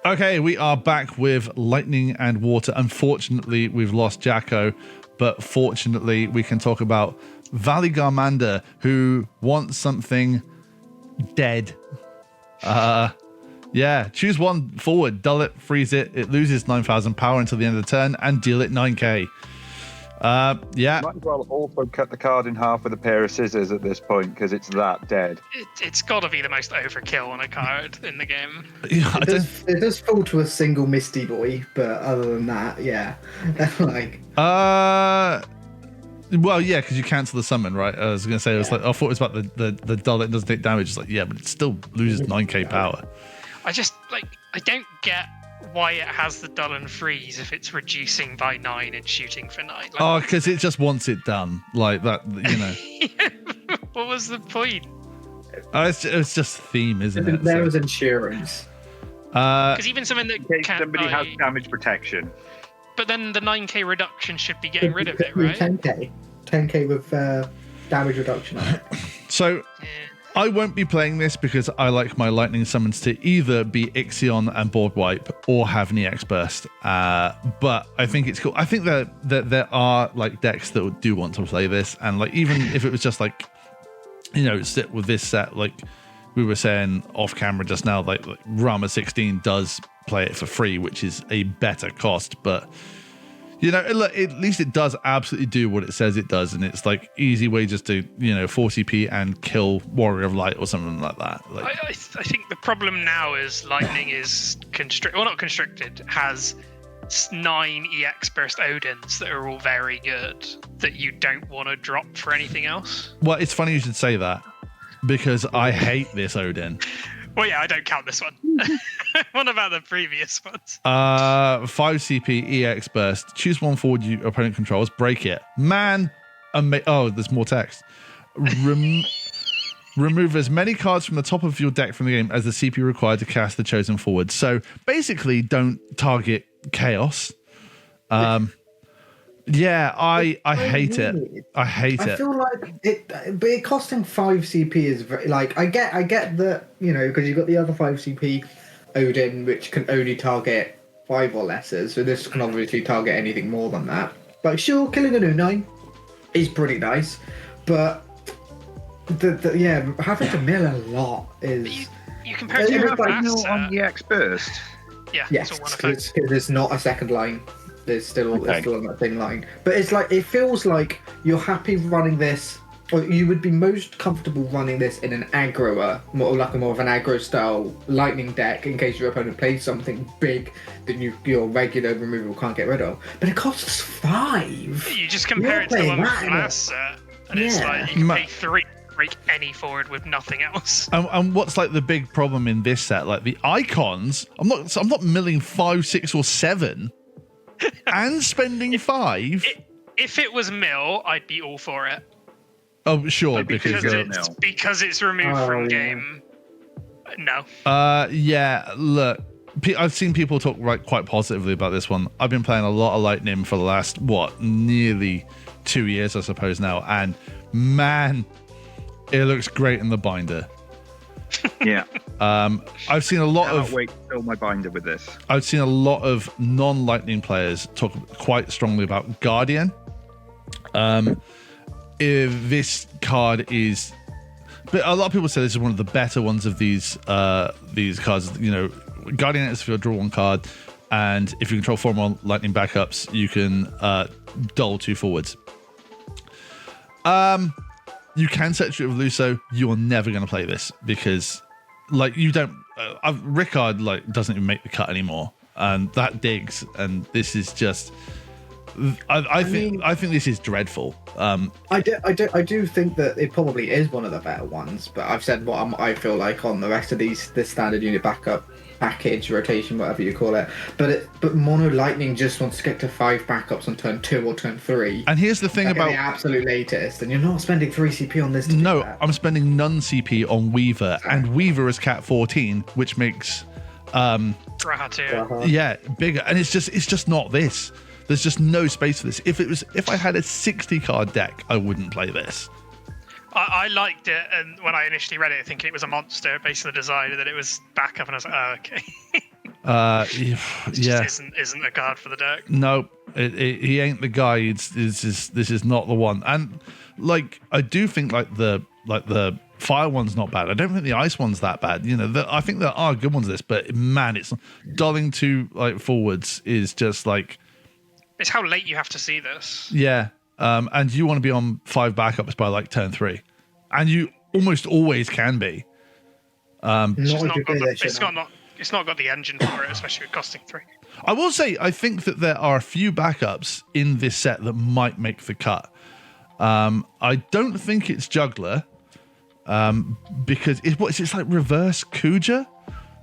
Okay, we are back with Lightning and Water. Unfortunately, we've lost Jacko, but fortunately, we can talk about Valley Garmander, who wants something dead. Yeah, choose one forward, dull it, freeze it. It loses 9,000 power until the end of the turn, and deal it 9k. Yeah. Might as well also cut the card in half with a pair of scissors at this point because it's that dead. It's got to be the most overkill on a card in the game. Yeah, It does fall to a single Misty Boy, but other than that, yeah. Like. Well, yeah, because you cancel the summon, right? I was going to say, I thought it was about the dull that doesn't take damage. It's like, yeah, but it still loses 9k power. I don't get why it has the dull and freeze if it's reducing by 9 and shooting for 9. Like, because it just wants it done. Like that, you know. What was the point? It's just theme, isn't it? There was insurance. Because even something that In case can't somebody has die, damage protection. but then the 9k reduction should be getting rid of it, right? 10k with damage reduction on it. So Yeah. I won't be playing this because I like my lightning summons to either be Ixion and board wipe or have Neax burst. But I think it's cool. I think that there are like decks that do want to play this, and like even if it was just like, you know, sit with this set, like we were saying off camera just now, like Rama 16 does play it for free, which is a better cost, but you know, at least it does absolutely do what it says it does, and it's like easy way just to, you know, 40p and kill Warrior of Light or something like that. Like, I think the problem now is Lightning is not constricted, has 9 EX burst Odins that are all very good that you don't want to drop for anything else. well, it's funny you should say that because I hate this Odin. Well, yeah, I don't count this one. What about the previous ones? 5 CP EX burst. Choose one forward your opponent controls. Break it. Man, oh, there's more text. Remove as many cards from the top of your deck from the game as the CP required to cast the chosen forward. So basically, don't target chaos. Yeah, I hate it. I hate it. I feel like but it costing 5 CP is very, like, I get that, you know, because you've got the other 5 CP Odin, which can only target 5 or lesser, so this can obviously target anything more than that. But sure, killing an Unine is pretty nice, but having to mill a lot is. You compare it to Yeah, your but last On the X burst. yeah, Yes, so one effect. because there's not a second line. There's still on that thing line. But it's like, it feels like you're happy running this, or you would be most comfortable running this in an aggro, more of an aggro style lightning deck in case your opponent plays something big that your regular removal can't get rid of. But it costs 5. You just compare it to the one with last set, and it's like you can pay 3 to break any forward with nothing else. And what's like the big problem in this set? Like the icons, I'm not milling 5, 6, or 7. And spending 5. If it was mill, I'd be all for it. Oh, sure, because it's removed from game. No. Yeah. Look, I've seen people talk quite positively about this one. I've been playing a lot of Lightning for the last nearly 2 years, I suppose now, and man, it looks great in the binder. Yeah. I've seen a lot of. Wait to fill my binder with this. I've seen a lot of non-Lightning players talk quite strongly about Guardian. If this card is, but a lot of people say this is one of the better ones of these cards. You know, Guardian is if you draw one card, and if you control 4 more Lightning backups, you can dull 2 forwards. You can set it with Luso. You are never going to play this because, like, you don't. Rickard doesn't even make the cut anymore, and that digs. And this is just. I think this is dreadful. I do think that it probably is one of the better ones, but I've said what I feel like on the rest of this standard unit backup package, rotation, whatever you call it. But Mono Lightning just wants to get to 5 backups on turn 2 or turn 3. And here's the thing about the absolute latest, and you're not spending 3 CP on this. No, I'm spending none CP on Weaver, and Weaver is Cat 14, which makes yeah, bigger, and it's just not this. There's just no space for this. If I had a 60 card deck, I wouldn't play this. I liked it, and when I initially read it, thinking it was a monster based on the design, and then it was backup, and I was like, oh, okay. It yeah. just isn't a card for the deck. No, he ain't the guy. This is not the one. And like, I do think like the fire one's not bad. I don't think the ice one's that bad. You know, I think there are good ones. This, but man, it's dulling to like forwards is just like. It's how late you have to see this. Yeah, and you want to be on 5 backups by like turn 3, and you almost always can be. It's not got the engine for it, especially with costing 3. I will say, I think that there are a few backups in this set that might make the cut. I don't think it's Juggler, because it's like reverse Kuja,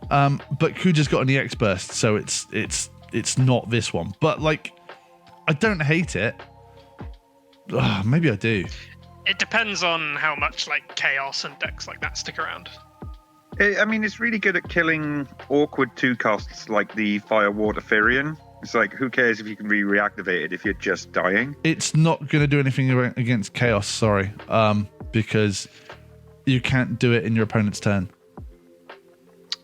but Kuja's got an EX burst, so it's not this one. But like, I don't hate it. Maybe I do. It depends on how much like chaos and decks like that stick around. I mean, it's really good at killing awkward 2 costs like the Fire Water Firion. It's like, who cares if you can reactivate it if you're just dying? It's not going to do anything against chaos, sorry, because you can't do it in your opponent's turn.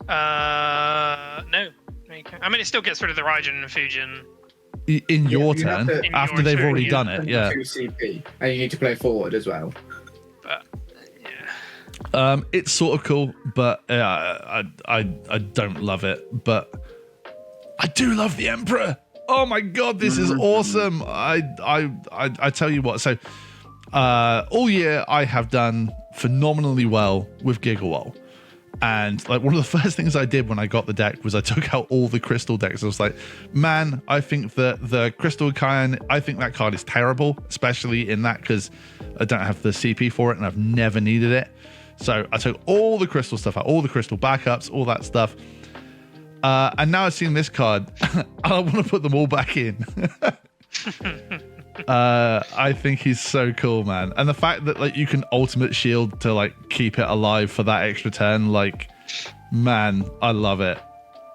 No, you can't. I mean, it still gets rid of the Raijin and Fujin. In your turn, after they've already done it, yeah. CP, and you need to play forward as well. But yeah, it's sort of cool, but I don't love it. But I do love the Emperor. Oh my god, this is awesome! I tell you what. So all year I have done phenomenally well with Gigawall. And like one of the first things I did when I got the deck was I took out all the crystal decks. I was like, man, I think that the Crystal Kyan, I think that card is terrible, especially in that because I don't have the CP for it and I've never needed it. So I took all the crystal stuff out, all the crystal backups, all that stuff. And now I've seen this card, I want to put them all back in. I think he's so cool, man. And the fact that like you can ultimate shield to like keep it alive for that extra turn, like, man, I love it.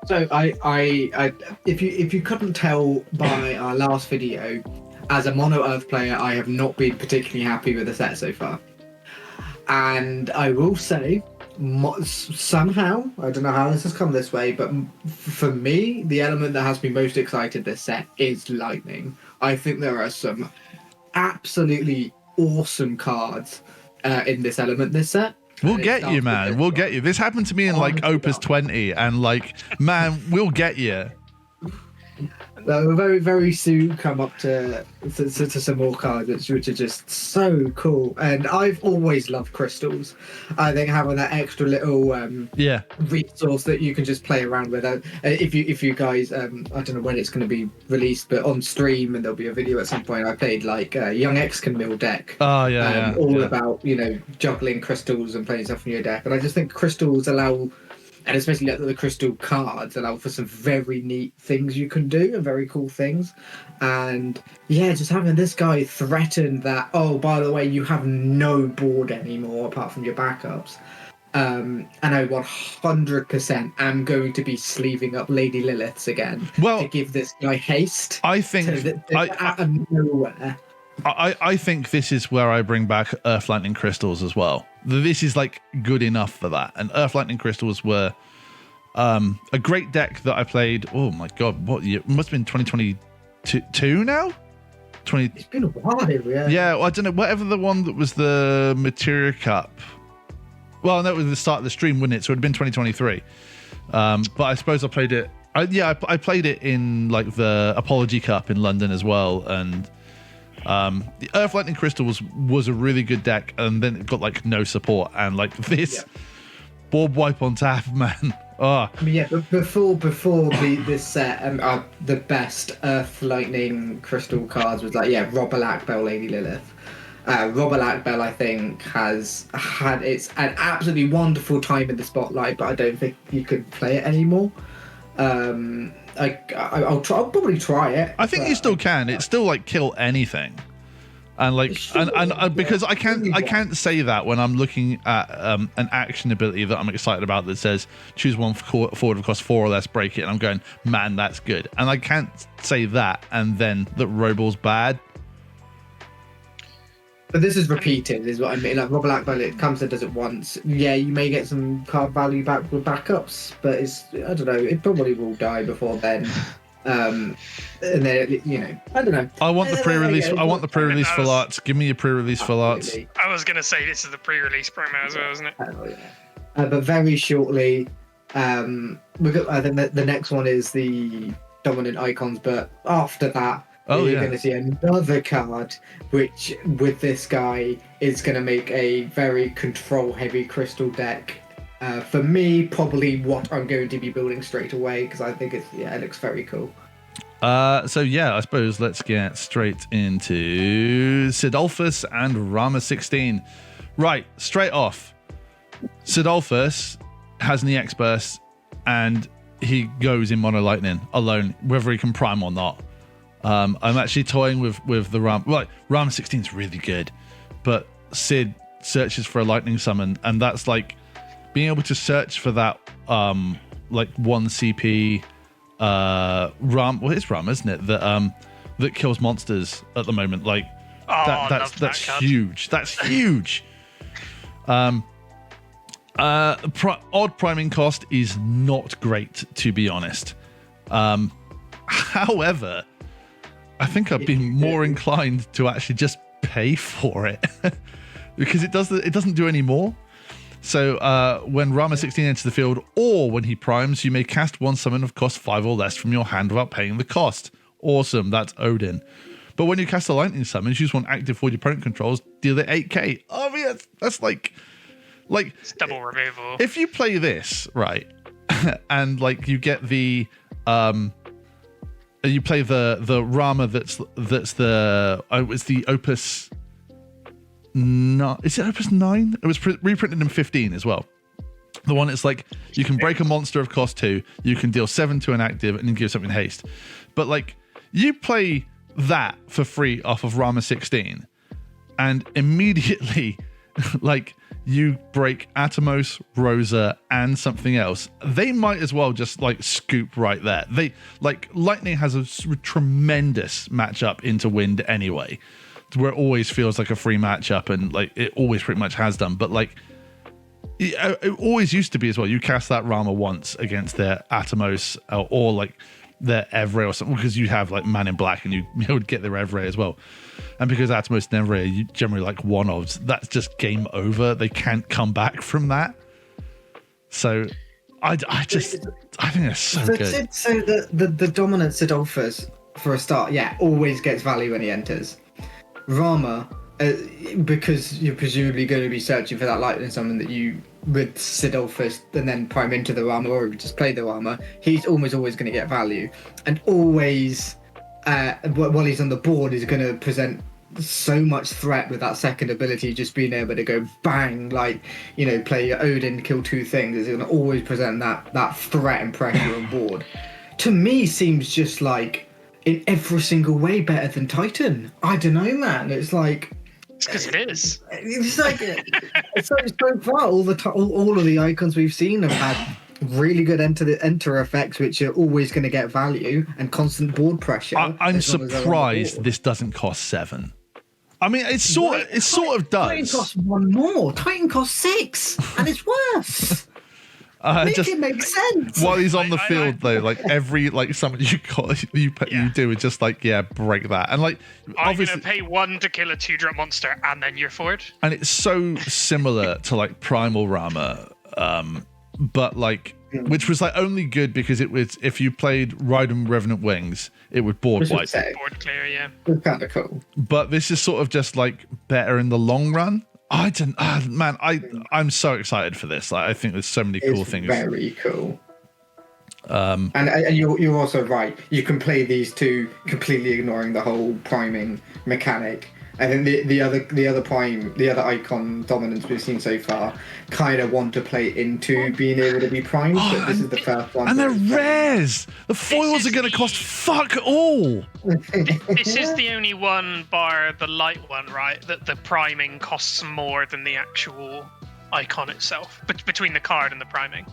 So I if you couldn't tell by our last video, as a mono earth player, I have not been particularly happy with the set so far. And I will say, somehow, I don't know how this has come this way, but for me, the element that has me most excited this set is lightning. I think there are some absolutely awesome cards in this element, this set. We'll get you, man. We'll get you. This happened to me in like Opus 20, and like, man, we'll get you. We'll very, very soon come up to some more cards which are just so cool. And I've always loved crystals. I think having that extra little resource that you can just play around with. If you guys, I don't know when it's going to be released, but on stream, and there'll be a video at some point, I played like Young X Can Mill deck. Oh, About, juggling crystals and playing stuff in your deck. And I just think crystals allow... And especially the crystal cards allow for some very neat things you can do and very cool things. And yeah, just having this guy threaten that, oh, by the way, you have no board anymore apart from your backups. And I 100% am going to be sleeving up Lady Liliths again to give this guy haste. I think out of nowhere. I think this is where I bring back Earth Lightning Crystals as well. This is like good enough for that. And Earth Lightning Crystals were a great deck that I played. Oh my god, what year? It must have been 2022 now? It's been a while, yeah. Yeah, well, I don't know. Whatever the one that was the Materia Cup. Well, no, it was the start of the stream, wouldn't it? So it would have been 2023. But I suppose I played it. I played it in like the Apology Cup in London as well. And the Earth Lightning Crystal was a really good deck, and then it got like no support, and like this board wipe on tap, man. Oh. Yeah, but before this set, the best Earth Lightning Crystal cards was like Robber Bell, Lady Lilith. Robber Bell, I think, has had an absolutely wonderful time in the spotlight, but I don't think you could play it anymore. I'll probably try it. I think you still can. It's still like kill anything, and like and because I can't say that when I'm looking at an action ability that I'm excited about that says choose one forward of cost 4 or less, break it, and I'm going, man, that's good. And I can't say that and then that Robel's bad. But this is repeated, is what I mean. Like Rob Blackburn, it comes and does it once. Yeah, you may get some card value back with backups, but I don't know. It probably will die before then. And then I don't know. I want the pre-release. I want the pre-release full arts. Give me your pre-release full arts. I was gonna say this is the pre-release promo as well, isn't it? But very shortly, we got. I think the next one is the dominant icons. But after that, you're going to see another card, which with this guy is going to make a very control-heavy crystal deck. For me, probably what I'm going to be building straight away because I think it looks very cool. I suppose let's get straight into Sidolphus and Rama 16. Right, straight off. Sidolphus has an EX burst and he goes in Mono Lightning alone, whether he can prime or not. I'm actually toying with the Rama. Like, Rama 16 is really good, but Sid searches for a lightning summon, and that's like being able to search for that like 1 CP Ram. Well, it's Ram, isn't it? That kills monsters at the moment. Like that's huge. That's huge. Odd priming cost is not great, to be honest. However, I think I'd be more inclined to actually just pay for it because it doesn't do any more. So when Rama 16 enters the field or when he primes, you may cast one summon of cost 5 or less from your hand without paying the cost. Awesome, that's Odin. But when you cast a lightning summon, choose one active for your opponent controls, deal it 8k. Oh, yeah, that's like it's double removal. If you play this, right, and like you get the you play the Rama that's the it's the Opus. No, is it Opus 9? It was reprinted in 15 as well. The one that's like you can break a monster of cost 2, you can deal 7 to an active, and then give something haste. But like you play that for free off of Rama 16, and immediately like you break Atomos, Rosa, and something else. They might as well just like scoop right there. They like Lightning has a tremendous matchup into Wind anyway, where it always feels like a free matchup, and like it always pretty much has done. But like it always used to be as well. You cast that Rama once against their Atomos or like their Evray or something, because you have like Man in Black and you would get their Evray as well. And because Atomos and Evray are you generally like one-offs, that's just game over. They can't come back from that. So I think that's so good. So the dominant Sidolphus for a start, always gets value when he enters. Rama, because you're presumably going to be searching for that lightning summon that you with Sidolphus and then prime into the Rama or just play the Rama, he's almost always going to get value, and always while he's on the board is going to present so much threat with that second ability, just being able to go bang, like, play your Odin, kill 2 things. It's going to always present that threat and pressure on board. To me, seems just like in every single way better than Titan. I don't know, man. It's like it's because it is. It's like so far all of the icons we've seen have had really good enter effects, which are always going to get value and constant board pressure. I'm surprised this doesn't cost 7. I mean, it sort of does. Titan costs 1 more. Titan costs 6, and it's worse. It makes sense. While he's on the field, though, like every summon you do is just like break that, and like I'm gonna pay 1 to kill a 2-drop monster, and then you're forward. And it's so similar to like Primal Rama, but like which was like only good because it was if you played Raiden Revenant Wings, it would board wipe. Board clear, yeah. It's kind of cool. But this is sort of just like better in the long run. I'm so excited for this. Like, I think there's so many cool things. Very cool. And you're also right. You can play these 2 completely ignoring the whole priming mechanic. I think the other icon dominance we've seen so far kind of want to play into being able to be primed, but this is the first one. And they're rares. The foils are going to cost fuck all. This is the only one, bar the light one, right? That the priming costs more than the actual icon itself, between the card and the priming.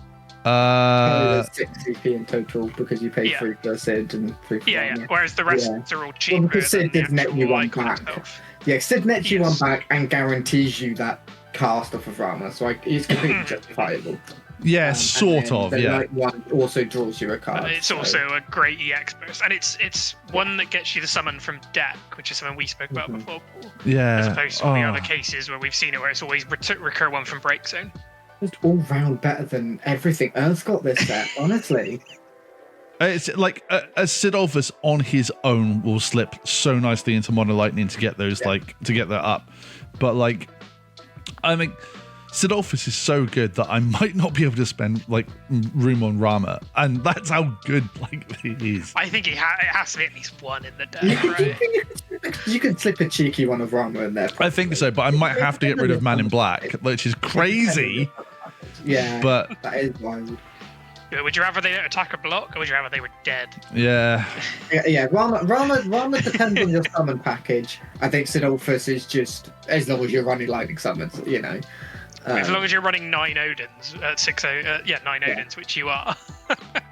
There's 6 CP in total because you pay 3 for Sid and 3 for Yeah. Armor. Whereas the rest are all cheaper. Well, because Sid than did net you actual 1 icon back. itself. Yeah, Sid nets you 1 back and guarantees you that cast off of Armor, so it's completely justifiable. Yeah, sort of. The Yeah. light one also draws you a card. It's also a great EX burst, and it's one that gets you the summon from deck, which is something we spoke about before, Paul. Yeah. As opposed to all the other cases where we've seen it, where it's always recur one from break zone. Just all round better than everything Earth's got this set, honestly. It's like a Sidolphus on his own will slip so nicely into Mono Lightning to get those to get that up, but like, I mean, Sidolphus is so good that I might not be able to spend like room on Rama, and that's how good like he is. I think it has to be at least 1 in the deck, right? You could slip a cheeky one of Rama in there. Probably. I think so, but I might have to get rid of Man in Black, which is crazy. Yeah, but that is wild. Would you rather they don't attack or block, or would you rather they were dead? Yeah. Yeah. Rama depends on your summon package. I think Sidolphus is just as long as you're running lightning summons, you know. As long as you're running 9 Odins, 9 Odins, which you are.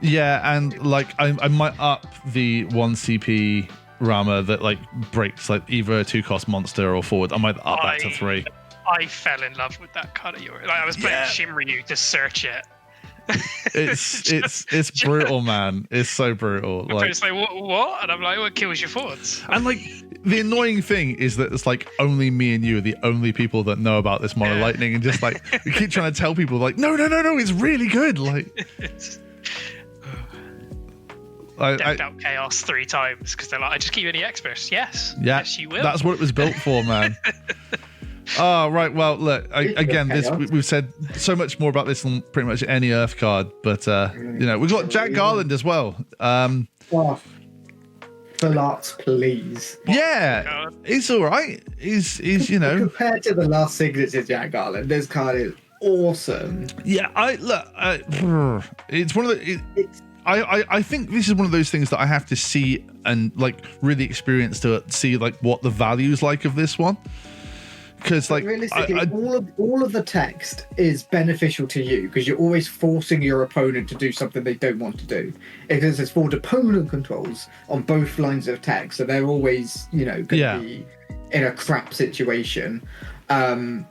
Yeah, and like I might up the 1 CP Rama that like breaks like either a 2-cost monster or forward. I might up that to 3. I fell in love with that card of yours. Like, I was playing Cymru to search it. It's brutal, man. It's so brutal. Like, it's like what? And I'm like, what kills your forwards? And like the annoying thing is that it's like only me and you are the only people that know about this Mono Lightning, and just like we keep trying to tell people like no, it's really good. Like decked out Chaos 3 times because they're like, I just keep you any experts. Yes, you will. That's what it was built for, man. Oh, right. Well, look, again, we've said so much more about this than pretty much any Earth card, but we've got Jack Garland as well. For lots, please. Yeah, he's all right. He's compared to the last signature Jack Garland, this card is awesome. Yeah, it's one of the. I think this is one of those things that I have to see and like really experience to see like what the value is like of this one. Because like realistically, all of the text is beneficial to you because you're always forcing your opponent to do something they don't want to do. Because there's forward opponent controls on both lines of text, so they're always going to be in a crap situation. And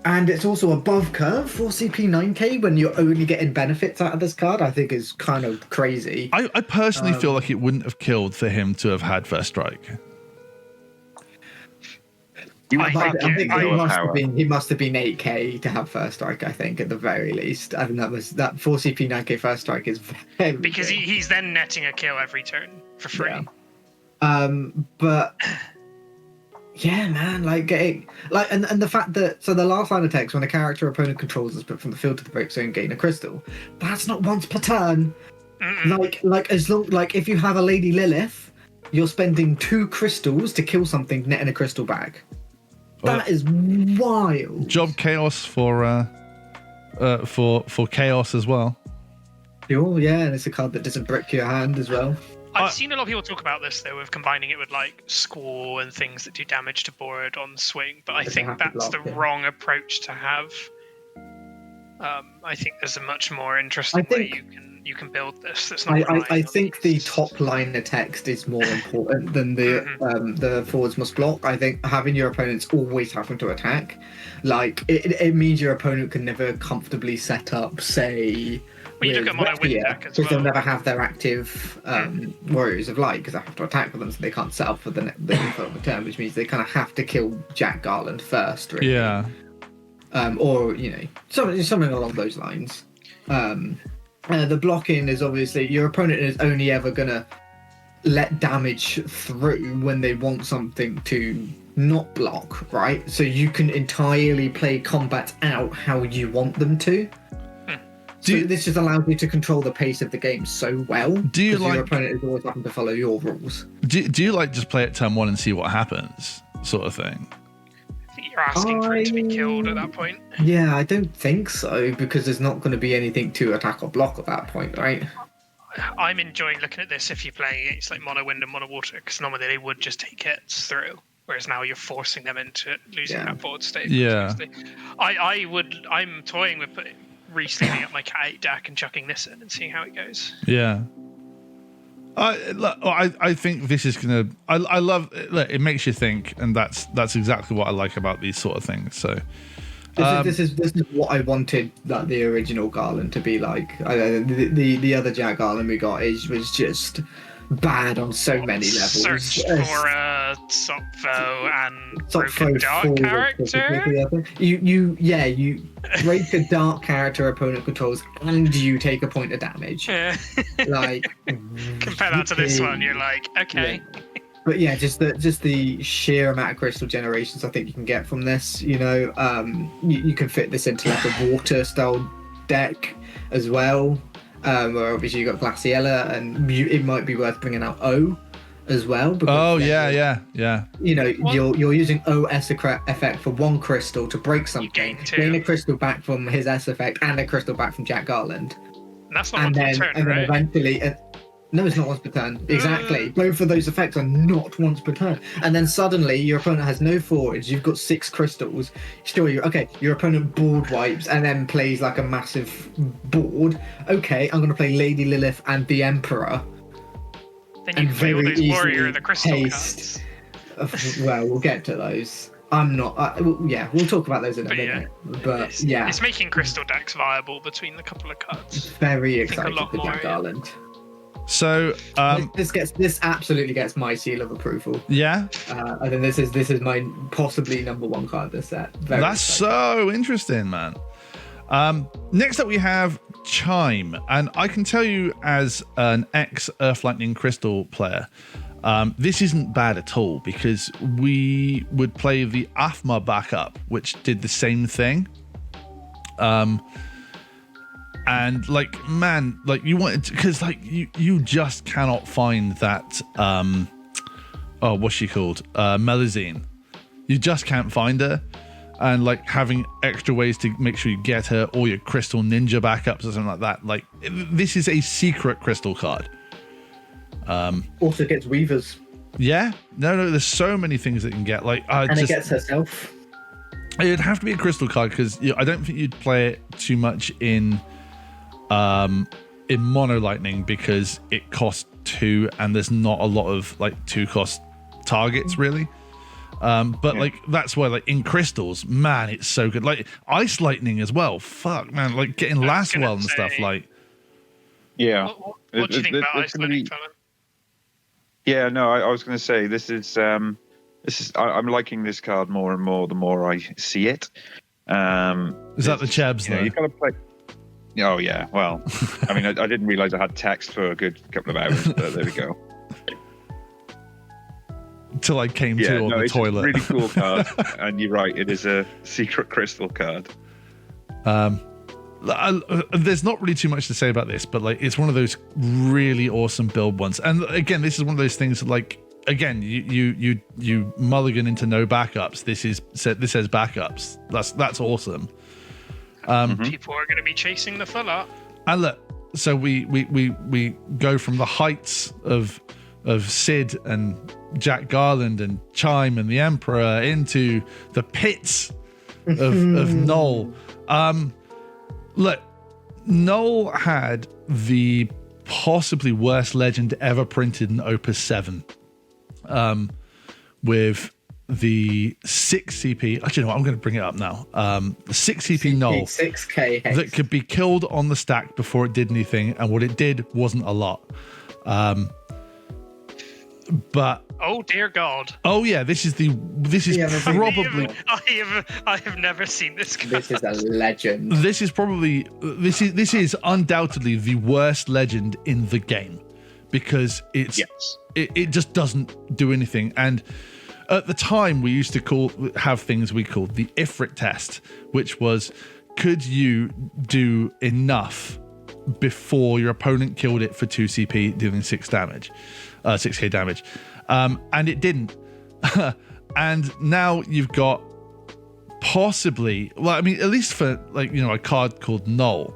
it's also above curve for CP 9K when you're only getting benefits out of this card. I think is kind of crazy. I personally feel like it wouldn't have killed for him to have had first strike. I think he must have been 8K to have first strike. I think at the very least. I think that 4 CP 9K first strike is very because he's then netting a kill every turn for free. Yeah. But yeah, man, and the fact that the last line of text when a character or opponent controls is put from the field to the break zone, gain a crystal. That's not once per turn. Like if you have a Lady Lilith, you're spending 2 crystals to kill something, netting a crystal back. That is wild. Job Chaos for Chaos as well. Oh yeah, and it's a card that doesn't brick your hand as well. I've seen a lot of people talk about this though, with combining it with like Squall and things that do damage to board on swing, but I think that's the wrong approach to have. I think there's a much more interesting way you can build this. That's not. I think the top line of text is more important than the forwards must block. I think having your opponents always having to attack, like it means your opponent can never comfortably set up, say. Well, you look at Mono Wind deck as well. Because they'll never have their active Warriors of Light because they have to attack with them, so they can't set up for the turn, which means they kind of have to kill Jack Garland first. Really. Yeah. Or something along those lines. The blocking is obviously your opponent is only ever gonna let damage through when they want something to not block, right? So you can entirely play combat out how you want them to. This just allows you to control the pace of the game so well. Do you like your opponent is always having to follow your rules? Do you like just play it turn 1 and see what happens, sort of thing? I think you're asking for it to be killed at that point. Yeah, I don't think so because there's not going to be anything to attack or block at that point, right? I'm enjoying looking at this if you're playing against like Mono Wind and Mono Water because normally they would just take hits through. Whereas now you're forcing them into losing that forward state. Yeah. I'm toying with re-sleeving up my Cat 8 deck and chucking this in and seeing how it goes. Yeah. I think this is gonna. I love it. Look, it makes you think, and that's exactly what I like about these sort of things. So this is what I wanted like the original Garland to be like. The other Jack Garland we got was just bad on so many levels. Search for a Sopho and Sopho broken dark character. You break a dark character opponent controls and you take a point of damage. Yeah. Like compare that to this one, you're like, okay. Yeah. But yeah, just the sheer amount of crystal generations I think you can get from this. You can fit this into like a water style deck as well. Where obviously you got Glaciella, and it might be worth bringing out O as well. Oh yeah. You're using O S effect for one crystal to break something. Gain a crystal back from his S effect and a crystal back from Jack Garland. And that's not once per turn, and then right? eventually. No, it's not once per turn. Exactly. Both of those effects are not once per turn. And then suddenly your opponent has no forage. You've got 6 crystals. Sure, your opponent board wipes and then plays like a massive board. Okay, I'm going to play Lady Lilith and the Emperor. Then you can play all those Warrior of the Crystal cards. Well, we'll get to those. I'm not. We'll talk about those in a minute. But it's making crystal decks viable between the couple of cards. Very excited for Jack Garland. So this absolutely gets my seal of approval. Yeah. I think this is my possibly number 1 card this set. That's so interesting, man. Next up we have Chime, and I can tell you as an ex Earth Lightning Crystal player, this isn't bad at all because we would play the Aphma backup, which did the same thing. And like, man, like you wanted because like you just cannot find that what's she called, Melusine. You just can't find her, and like having extra ways to make sure you get her, or your crystal ninja backups or something like that. Like this is a secret crystal card. Also gets weavers. Yeah, no, there's so many things that you can get. Like it gets herself. It'd have to be a crystal card because I don't think you'd play it too much in mono lightning because it costs 2 and there's not a lot of like 2 cost targets really. Like that's why like in crystals, man, it's so good. Like ice lightning as well. Fuck, man, like getting Laswell and stuff like. Yeah. What do you think about ice lightning, Fallon? Yeah, no, I was going to say this is I'm liking this card more and more the more I see it. Is that the Chebs though? You've got to play. Oh yeah, well, I mean, I didn't realize I had text for a good couple of hours, but there we go. Until I came to on the toilet. It's a really cool card, and you're right, it is a secret crystal card. There's not really too much to say about this, but like it's one of those really awesome build ones. And again, this is one of those things that, like, again, you mulligan into no backups. This says backups. That's awesome. People are going to be chasing the full art. And look, so we go from the heights of Sid and Jack Garland and Chime and the Emperor into the pits of Null. Look, Null had the possibly worst legend ever printed in Opus 7, with the 6 CP. Actually, no, I'm going to bring it up now. The 6 CP Null 6K that could be killed on the stack before it did anything, and what it did wasn't a lot. But oh dear God! Oh yeah, this is probably. I have never seen this card. This is a legend. This is undoubtedly the worst legend in the game because it just doesn't do anything. And at the time, we used to have things we called the Ifrit test, which was, could you do enough before your opponent killed it for 2 CP, dealing 6k damage, and it didn't. And now you've got possibly, well, I mean, at least for like, a card called Null,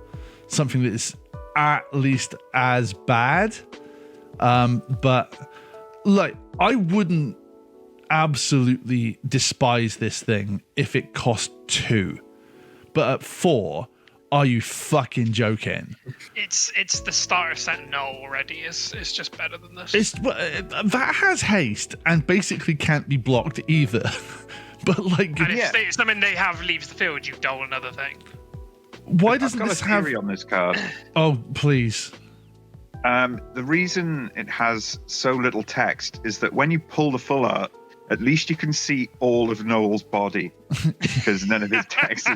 something that is at least as bad. But like, I wouldn't absolutely despise this thing if it cost 2, but at 4, Are you fucking joking? It's the starter set null already. It's just better than this. That has haste and basically can't be blocked either. But like, and if something they have leaves the field, you dole another thing. Why doesn't I've got this a theory have? on this card. Oh, please. The reason it has so little text is that when you pull the full art, at least you can see all of Noel's body because none of his text,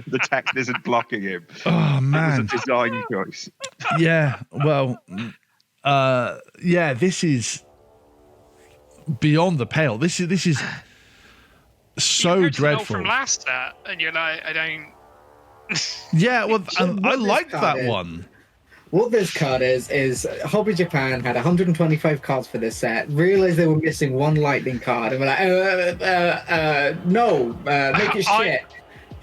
the text isn't blocking him. Oh man, it was a design choice. Yeah, well, yeah, this is beyond the pale. This is so dreadful. From last set, and you're like, I don't. Yeah, well, I liked that is, one. What this card is Hobby Japan had 125 cards for this set, realized they were missing one lightning card, and were like, no, make it shit.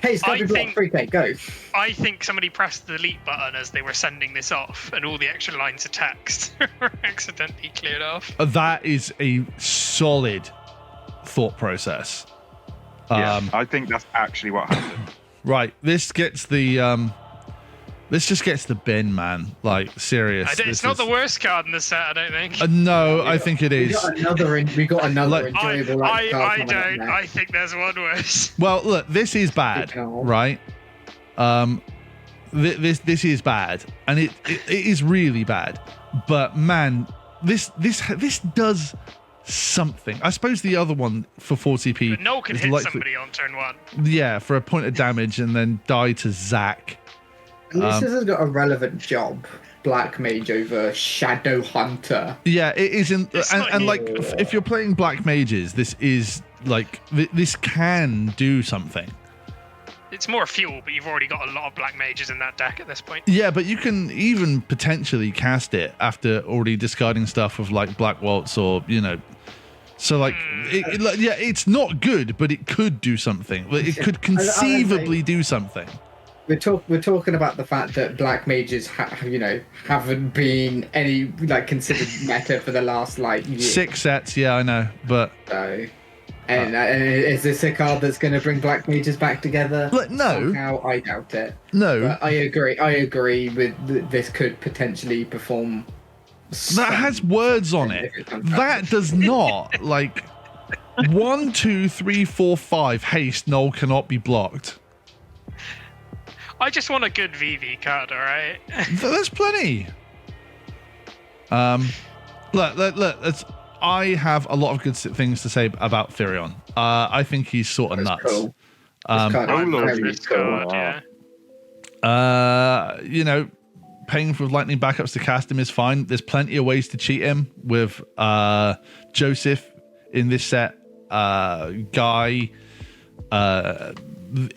Hey, it's got to be blocked 3K, go. I think somebody pressed the delete button as they were sending this off, and all the extra lines of text were accidentally cleared off. That is a solid thought process. Yeah, I think that's actually what happened. Right, this gets the this just gets the bin, man. Like, serious. It's not the worst card in the set, I don't think. No, I think it is. We got another enjoyable card. I think there's one worse. Well, look, this is bad, right? This is bad, and it is really bad. But man, this does something. I suppose the other one for 4CP. But Noel can hit somebody on turn 1. Yeah, for a point of damage and then die to Zach. At least this has got a relevant job. Black Mage over Shadow Hunter. Yeah, it isn't. And like, if you're playing Black Mages, this is like, this can do something. It's more fuel, but you've already got a lot of Black Mages in that deck at this point. Yeah, but you can even potentially cast it after already discarding stuff with like Black Waltz or, you know. So like, yeah, it's not good, but it could do something. It could conceivably do something. We're talking about the fact that Black Mages, haven't been any like considered meta for the last like year. 6 sets. Yeah, I know, but. So, and is this a card that's going to bring Black Mages back together? No. Somehow, I doubt it. No. But I agree with this could potentially perform. That has words on it. That does not. Like 1, 2, 3, 4, 5 haste. Noel cannot be blocked. I just want a good VV card, all right? There's plenty. Look. I have a lot of good things to say about Therion. I think he's sort of nuts. Cool. You know, paying for lightning backups to cast him is fine. There's plenty of ways to cheat him with Joseph in this set. Guy.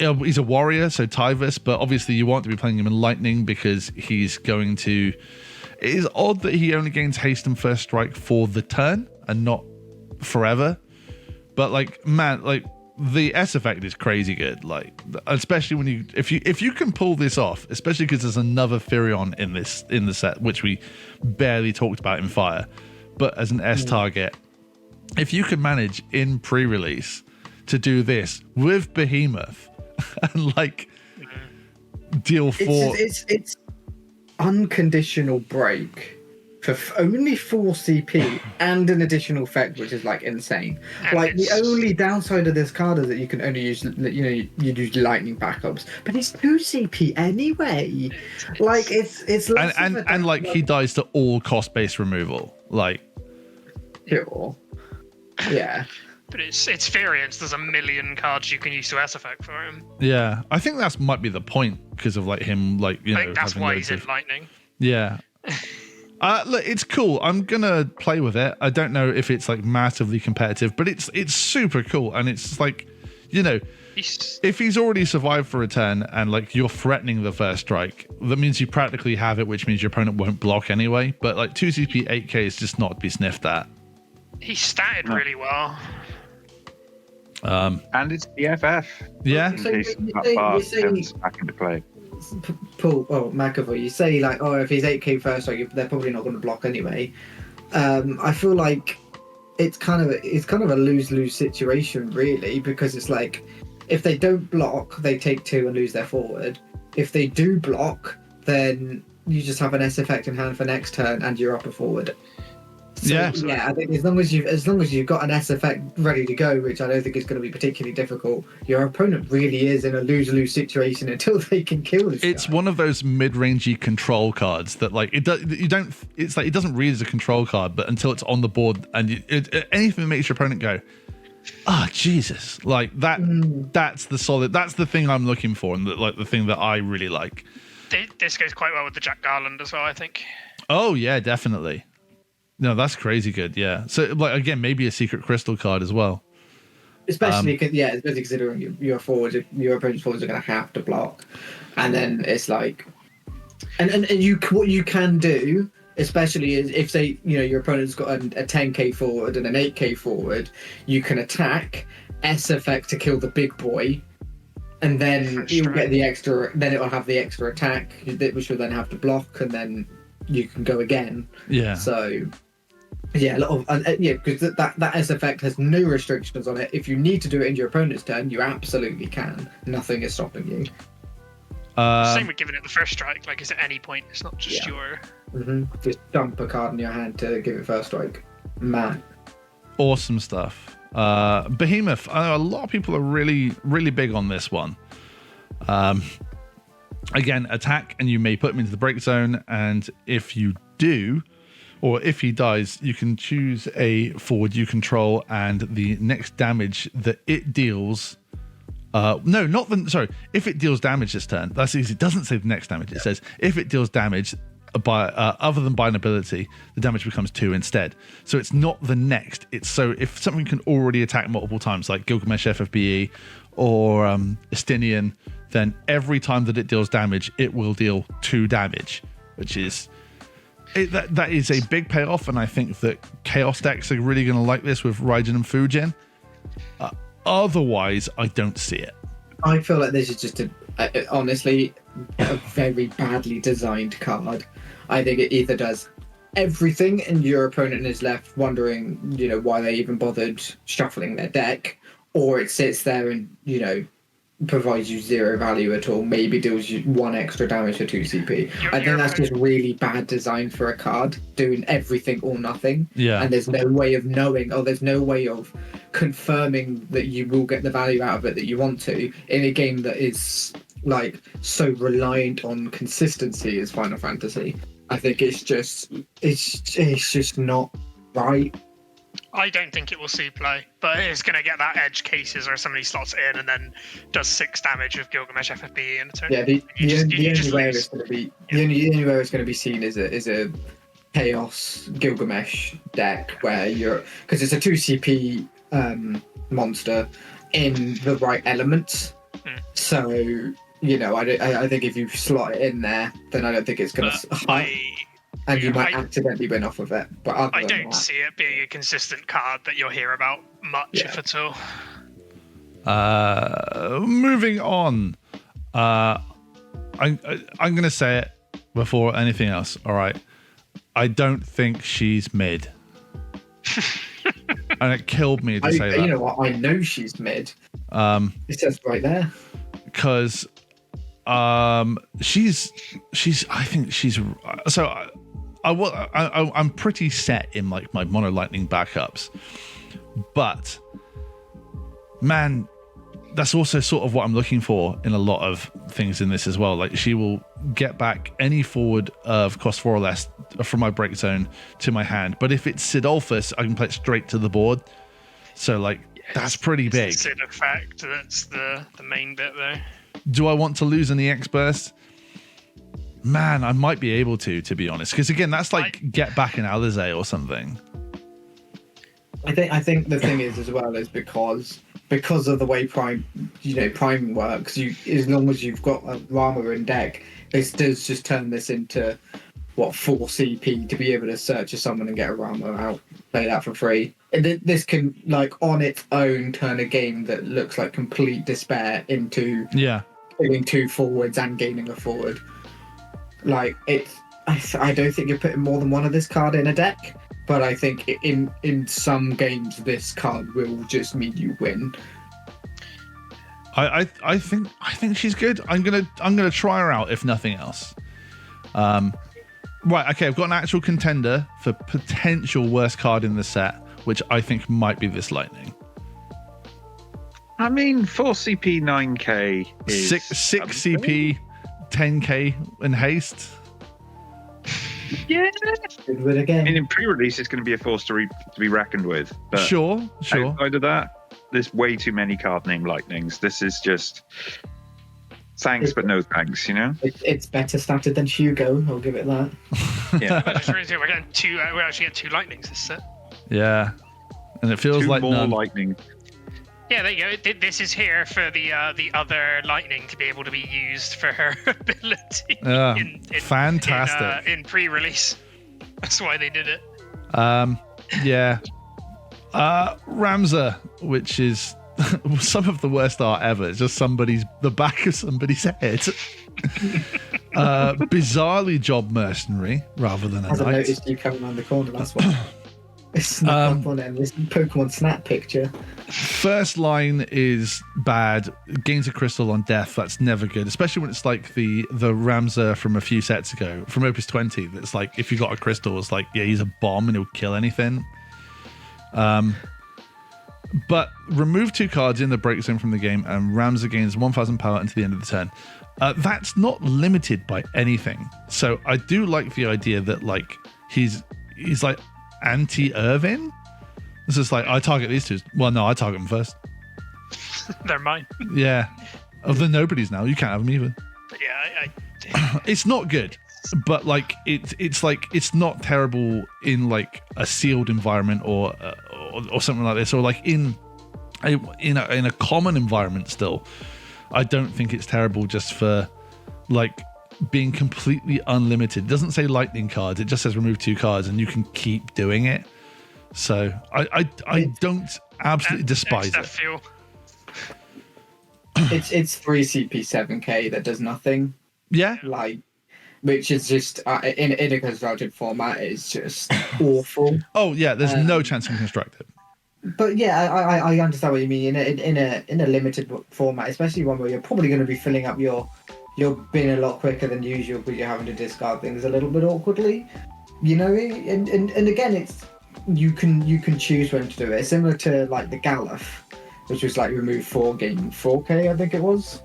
He's a warrior, so Tyvus, but obviously you want to be playing him in lightning because he's going to. It is odd that he only gains haste and first strike for the turn and not forever. But like, man, like the S effect is crazy good. Like, especially when if you can pull this off, especially because there's another Therion in the set which we barely talked about in Fire, but as an S target, if you can manage in pre-release to do this with Behemoth and like deal 4. It's unconditional break for only 4 CP and an additional effect, which is like insane. Like the only downside of this card is that you can only use, you use lightning backups, but it's 2 CP anyway. Like it's less and like he dies to all cost-based removal. Like, sure, yeah. But it's variance. There's a million cards you can use to S effect for him. Yeah, I think that might be the point because of like him, like, you know. I think that's why he's in lightning. Yeah. Look, it's cool. I'm gonna play with it. I don't know if it's like massively competitive, but it's super cool, and it's like, you know, if he's already survived for a turn and like you're threatening the first strike, that means you practically have it, which means your opponent won't block anyway. But like 2 CP 8K is just not to be sniffed at. He statted really well. And it's the FF. Yeah. In case that bar comes back into play. Paul, McAvoy, you say like, if he's 8K first, like they're probably not going to block anyway. I feel like it's kind of a lose-lose situation really, because it's like if they don't block, they take 2 and lose their forward. if they do block, then you just have an S effect in hand for next turn, and you're up a forward. So, I think as long as you've got an S effect ready to go, which I don't think is going to be particularly difficult, your opponent really is in a lose-lose situation until they can kill this It's guy. one of those mid-rangey control cards that like it doesn't read as a control card, but until it's on the board and anything that makes your opponent go, Jesus, like that. That's the thing I'm looking for, and the thing that I really like. This goes quite well with the Jack Garland as well, I think. Oh yeah, definitely. No, that's crazy good. Yeah. So like again, maybe a secret crystal card as well. Especially considering your forwards, your opponent's forwards are going to have to block, and then it's like, and what you can do, especially is if say your opponent's got a 10k forward and an 8k forward, you can attack S effect to kill the big boy, and then you'll get the extra. Then it'll have the extra attack, which will then have to block, and then you can go again. Yeah. So. Yeah, a lot of because that S effect has no restrictions on it. If you need to do it in your opponent's turn, you absolutely can. Nothing is stopping you. Same with giving it the first strike. Like, it's at any point. It's not just your. Just dump a card in your hand to give it first strike. Man, awesome stuff. Behemoth. I know a lot of people are really, really big on this one. Again, attack, and you may put him into the break zone, and if you do. Or if he dies, you can choose a forward you control, and the next damage that it deals. If it deals damage this turn, that's easy. It doesn't say the next damage. It says if it deals damage by other than by an ability, the damage becomes 2 instead. So it's not the next. It's so if something can already attack multiple times, like Gilgamesh FFBE or Estinian, then every time that it deals damage, it will deal 2 damage, which is. That is a big payoff, and I think that Chaos decks are really going to like this with Raijin and Fujin. Otherwise, I don't see it. I feel like this is just honestly a very badly designed card. I think it either does everything, and your opponent is left wondering, why they even bothered shuffling their deck, or it sits there and provides you 0 value at all, maybe deals you 1 extra damage for 2 CP. I think that's just really bad design for a card, doing everything or nothing. Yeah. And there's no way of knowing, or there's no way of confirming that you will get the value out of it that you want to in a game that is like so reliant on consistency as Final Fantasy. I think it's just not right. I don't think it will see play, but it's going to get that edge cases where somebody slots it in and then does 6 damage with Gilgamesh FFBE in a turn. Yeah, the only way it's going to be seen is a Chaos Gilgamesh deck where because it's a 2 CP monster in the right elements. So I think if you slot it in there, then I don't think it's going to. And you might accidentally win off of it. But I don't see it being a consistent card that you'll hear about much, if at all. Moving on. I'm going to say it before anything else. All right. I don't think she's mid. And it killed me to say that. You know what? I know she's mid. It says right there. Because she's. I think she's. So I'm pretty set in like my mono lightning backups, but man, that's also sort of what I'm looking for in a lot of things in this as well. Like she will get back any forward of cost 4 or less from my break zone to my hand, but if it's Sidolphus, I can play it straight to the board. So like that's pretty big. It's Sid effect. That's the main bit there. Do I want to lose an EX burst? Man, I might be able to be honest, because again, that's like get back in Alizé or something. I think the thing is as well is because of the way priming works. As long as you've got a Rama in deck, this does just turn this into 4 CP to be able to search a summon and get a Rama out, play that for free. And this can on its own turn a game that looks like complete despair into killing 2 forwards and gaining a forward. I don't think you're putting more than one of this card in a deck, but I think in some games this card will just mean you win. I think she's good. I'm gonna try her out if nothing else. Right, okay, I've got an actual contender for potential worst card in the set, which I think might be this Lightning. I mean, 4 CP 9K is 6 CP 10K in haste. Yeah. Good win again. I mean, in pre-release, it's going to be a force to be reckoned with. But Sure. outside of that, there's way too many card name Lightnings. This is just thanks, but no thanks. You know. It's better started than Hugo. I'll give it that. Yeah. We're getting two. We're actually getting 2 Lightnings this set. Yeah, and it feels 2 like more none. Lightning. Yeah, there you go. This is here for the other Lightning to be able to be used for her ability. Yeah, in fantastic. In pre-release, that's why they did it. Yeah. Ramza, which is some of the worst art ever. It's just the back of somebody's head. Bizarrely job mercenary rather than a Hasn't knight. noticed you coming around the corner. That's why. It's snuck up on him. This Pokemon Snap picture. First line is bad. Gains a crystal on death. That's never good, especially when it's like the Ramza from a few sets ago from Opus 20. That's like if you got a crystal, it's like he's a bomb and he'll kill anything. But remove 2 cards in the break zone from the game, and Ramza gains 1,000 power until the end of the turn. That's not limited by anything. So I do like the idea that like he's like anti-Irvin. It's just like I target these 2. Well, no, I target them first. They're mine. Yeah. Oh, they're nobody's now. You can't have them either. But yeah, It's not good, but like it's like it's not terrible in like a sealed environment or something like this, or like in a common environment. Still, I don't think it's terrible just for like being completely unlimited. It doesn't say lightning cards, it just says remove 2 cards and you can keep doing it. So I don't absolutely despise it. Feel. It's 3 CP 7K that does nothing. Yeah. Like, which is just in a constructed format is just awful. Oh yeah, there's no chance in constructed. But yeah, I understand what you mean. In a limited format, especially one where you're probably going to be filling up your bin a lot quicker than usual because you're having to discard things a little bit awkwardly, you know. And again, it's you can choose when to do it. It's similar to like the Galuf, which was like remove 4, gain 4K, I think it was.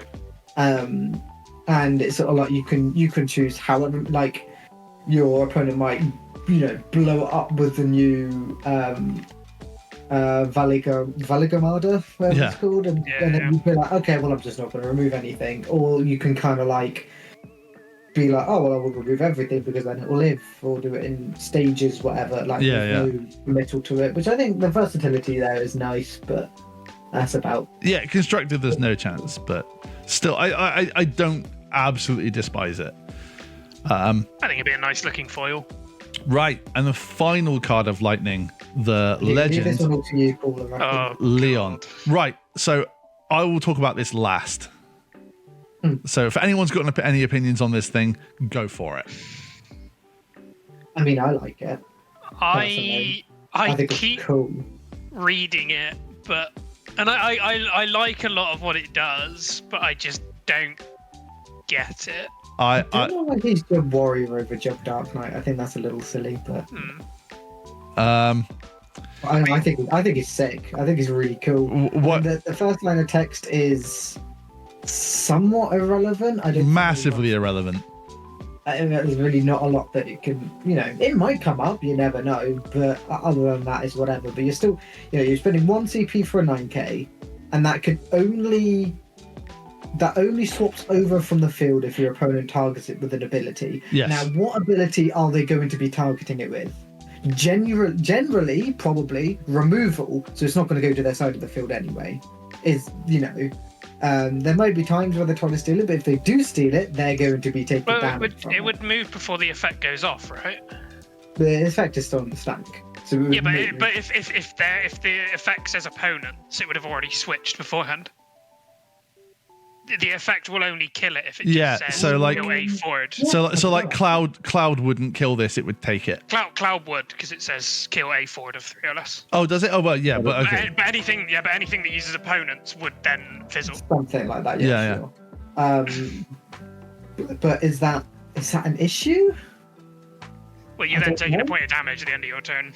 And it's sort of like you can choose however, like your opponent might, you know, blow it up with the new Valigomada, whatever it's called, and then you be like, okay, well, I'm just not going to remove anything. Or you can kind of like be like, oh, well, I will remove everything because then it will live, or do it in stages, whatever. Like, there's no metal to it, which I think the versatility there is nice, but that's about. Yeah, constructed, there's no chance, but still, I don't absolutely despise it. I think it'd be a nice looking foil. Right, and the final card of Lightning, the legend, this one to you, Paul, Leon. Right, so I will talk about this last. So if anyone's got any opinions on this thing, go for it. I mean, I like it. I think keep it's cool. reading it, but I like a lot of what it does, but I just don't get it. I don't know why he's the warrior over Jug Dark Knight. I think that's a little silly, but I think he's sick. I think he's really cool. What the first line of text is somewhat irrelevant. I don't massively irrelevant. There's really not a lot that it can, you know, it might come up, you never know, but other than that, it's whatever. But you're still, you know, you're spending 1 CP for a 9K, and that only swaps over from the field if your opponent targets it with an ability. Yes. Now, what ability are they going to be targeting it with? Generally, probably removal, so it's not going to go to their side of the field anyway. Is, you know, there might be times where they're trying to steal it, but if they do steal it, they're going to be taking damage. It would move before the effect goes off, right? The effect is still on the stack. So but if the effect says opponents, it would have already switched beforehand. the effect will only kill it if it just says so like kill a forward. So like Cloud wouldn't kill this, it would take it. Cloud would, because it says kill a forward of 3 or less. Oh, does it? Oh well, yeah, but okay. But anything that uses opponents would then fizzle. Something like that. Yeah. Sure. But is that an issue? Well, you're then taking a point of damage at the end of your turn.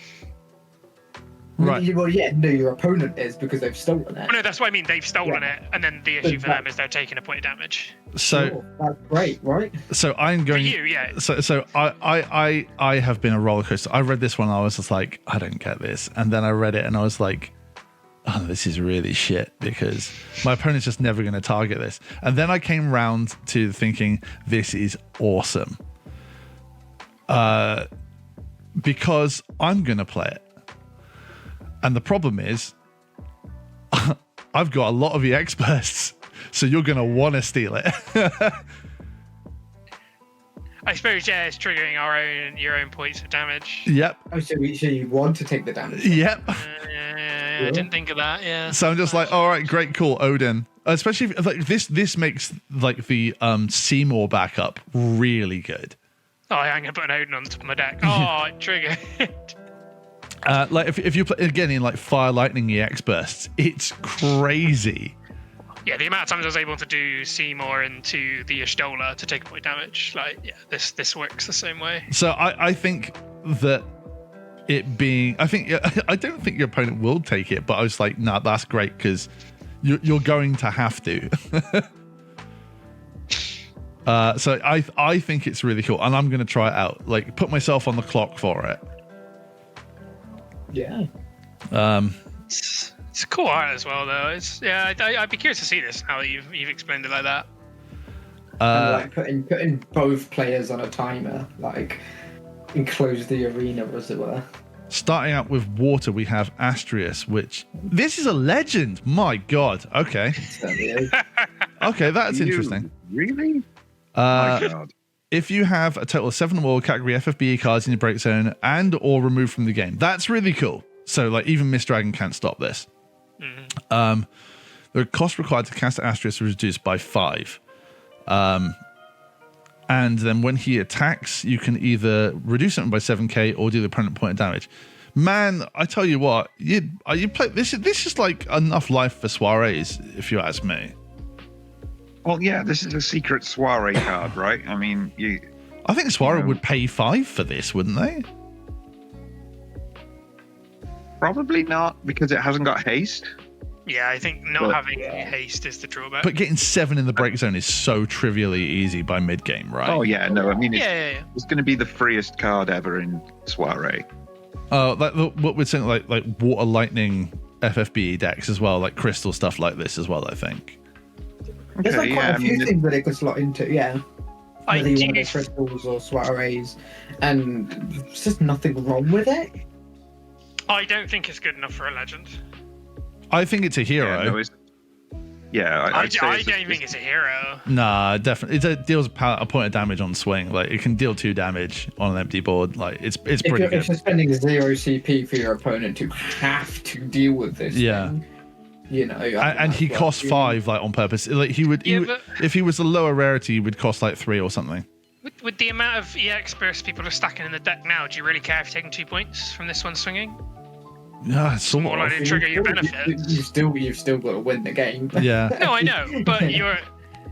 Right. Well, yeah, no, your opponent is because they've stolen it. Oh, no, that's what I mean. They've stolen it, and then the issue for them is they're taking a point of damage. So sure, that's great, right? So I'm going. For you, yeah. So I have been a roller coaster. I read this one, I was just like, I don't get this, and then I read it, and I was like, oh, this is really shit because my opponent's just never going to target this. And then I came round to thinking this is awesome, because I'm going to play it. And the problem is, I've got a lot of EX bursts, so you're going to want to steal it. I suppose, yeah, it's triggering your own points of damage. Yep. Oh, so you want to take the damage? Yep. I didn't think of that. Yeah. So I'm just like, all right, great, cool, Odin. Especially if, like this makes like the Seymour backup really good. Oh, I'm gonna put an Odin on top of my deck. Oh, it triggered. Like if you play again in like Fire Lightning EX bursts, it's crazy. Yeah, the amount of times I was able to do Seymour into the Y'shtola to take a point of damage, like, yeah, this works the same way. So I think that it being, I don't think your opponent will take it, but I was like, nah, that's great because you're going to have to. So I think it's really cool, and I'm going to try it out. Like, put myself on the clock for it. Yeah. It's cool art as well, though. I'd be curious to see this now that you've explained it like that. And like putting both players on a timer, like enclose the arena, as it were. Starting out with water, we have Astrius, which this is a legend. My God. Okay. Okay, that's interesting. Really? My God. If you have a total of 7 or more category FFBE cards in your break zone and or removed from the game, that's really cool. So like even Mist Dragon can't stop this. Mm-hmm. The cost required to cast Astrius is reduced by 5. And then when he attacks, you can either reduce something by 7k or do the opponent point of damage. Man, I tell you what, you play this is like enough life for soirees, if you ask me. Well, yeah, this is a secret soiree card, right? I mean, I think soiree would pay 5 for this, wouldn't they? Probably not, because it hasn't got haste. Yeah, I think not having haste is the drawback. But getting 7 in the break zone is so trivially easy by mid game, right? Oh yeah, no, I mean it's going to be the freest card ever in soiree. Oh, like what we're saying, like water lightning FFBE decks as well, like crystal stuff like this as well. I think. There's like quite a few things that it could slot into, yeah. Whether you want to crystals or soirees, and there's just nothing wrong with it. I don't think it's good enough for a legend. I think it's a hero. I don't think it's a hero. Nah, definitely. It deals a point of damage on swing. Like it can deal 2 damage on an empty board. Like it's pretty good. If you're spending 0 CP for your opponent to have to deal with this, thing, you know, and he costs 5 like on purpose. Like he would if he was a lower rarity, he would cost like 3 or something. With the amount of EX bursts people are stacking in the deck now, do you really care if you're taking 2 points from this one swinging? Yeah, it's more likely to trigger your benefits. You've still got to win the game. Yeah. No, I know, but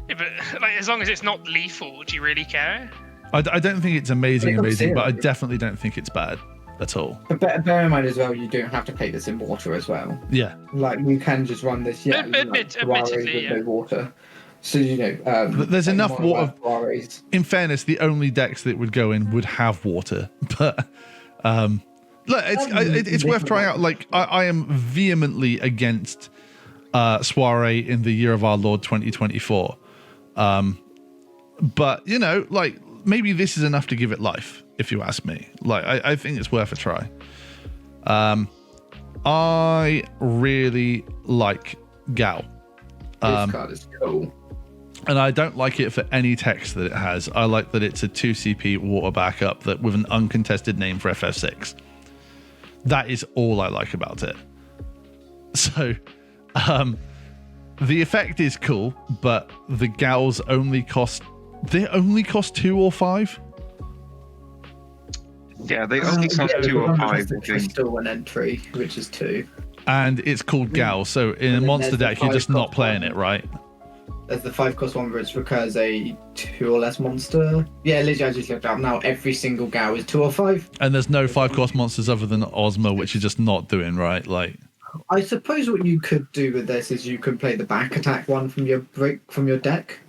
but like as long as it's not lethal, do you really care? I don't think it's amazing, but I definitely don't think it's bad at all. But bear in mind as well, you don't have to play this in water as well. Yeah. Like you can just run this. Yeah. Admittedly, no water. So you know, there's enough water. In fairness, the only decks that would go in would have water, but look, it's worth trying out. Like I am vehemently against soiree in the year of our Lord 2024, but you know, like maybe this is enough to give it life. If you ask me, like I think it's worth a try. I really like Gal. This card is cool. And I don't like it for any text that it has. I like that it's a 2 CP water backup that with an uncontested name for FF6. That is all I like about it. So, the effect is cool, but the gals only cost 2 or 5. Yeah, they only cost 2 or 5. I think. Crystal and entry, which is 2. And it's called gal, so in a monster deck you're just not playing it, right? There's the 5-cost one which recurs a 2 or less monster. Yeah, literally, I just looked up now. Every single gal is 2 or 5. And there's no 5-cost monsters other than Ozma, which you're just not doing, right? Like, I suppose what you could do with this is you could play the back attack one from your deck,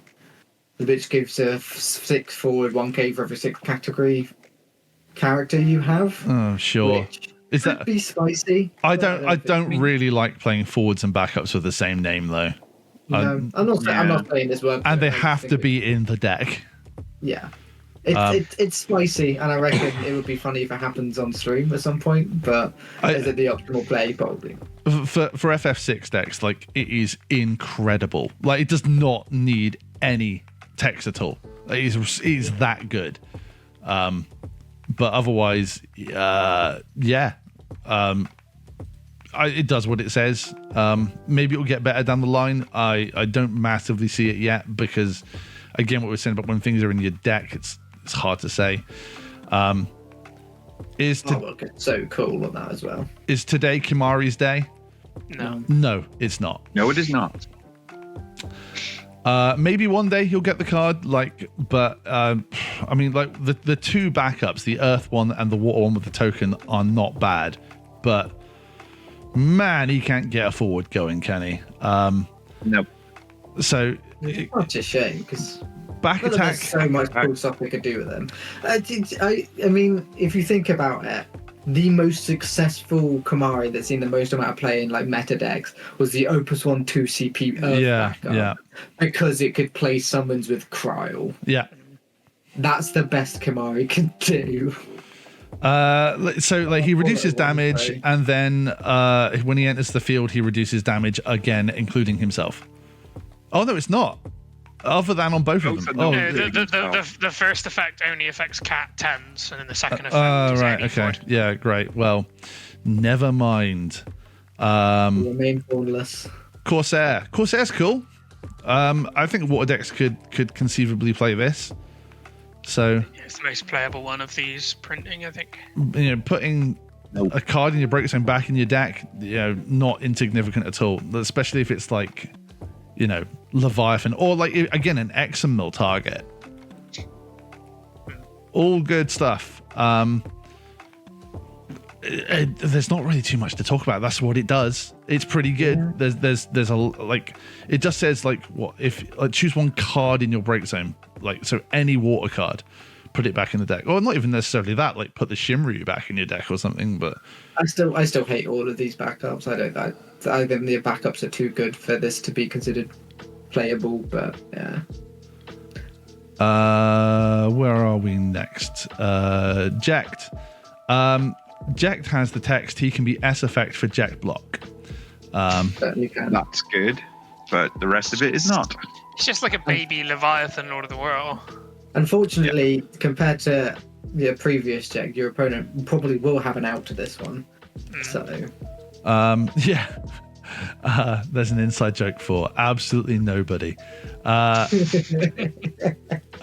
which gives a 6 forward 1k for every 6 category character you have. oh, sure. Which Is could that? be spicy? I don't really like playing forwards and backups with the same name though. No, I'm not saying this works. And they have to be in the deck. Yeah. It's spicy, and I reckon it would be funny if it happens on stream at some point, but is it the optimal play? Probably. For FF6 decks, like, it is incredible. Like, it does not need any text at all. Like, it's that good. But otherwise, yeah. It does what it says. Maybe it'll get better down the line. I don't massively see it yet because, again, what we're saying about when things are in your deck, it's hard to say. Is so cool on that as well. Is today Kimari's day? No, it's not. No, it is not. Maybe one day he'll get the card, but I mean, like, the 2 backups, the Earth one and the Water one with the token, are not bad, but man, he can't get a forward going, can he? Nope. So it's such a shame because back attack. There's so much cool stuff we could do with them. I mean, if you think about it, the most successful Kimari that's seen the most amount of play in like meta decks was the Opus 1 2CP Earth backup, because it could play summons with Cryo. Yeah. That's the best Kimari can do. So like he reduces damage, and then when he enters the field, he reduces damage again, including himself. Oh no, it's not. Other than on both of them. No, the first effect only affects Cat 10s, and then the second effect is right, okay. forward. Yeah, great. Well, never mind. Remain formless. Corsair's cool. I think water decks could conceivably play this. So yeah, it's the most playable one of these printing, I think. Putting a card in your break zone back in your deck, not insignificant at all. Especially if it's like, Leviathan, or like, again, an Exum mill target. All good stuff. There's not really too much to talk about. That's what it does. It's pretty good. Yeah. There's a, like, it just says like, what if choose one card in your break zone, like, so any water card, put it back in the deck, or not even necessarily that, like put the Cymru back in your deck or something. But I still hate all of these backups. I think the backups are too good for this to be considered playable. But yeah. Where are we next? Jekt. Jekt has the text. He can be S effect for Jekt block. That's good, but the rest of it is not. It's just like a baby Leviathan Lord of the World. Unfortunately, compared to the previous Jekt, your opponent probably will have an out to this one. So, yeah. There's an inside joke for absolutely nobody.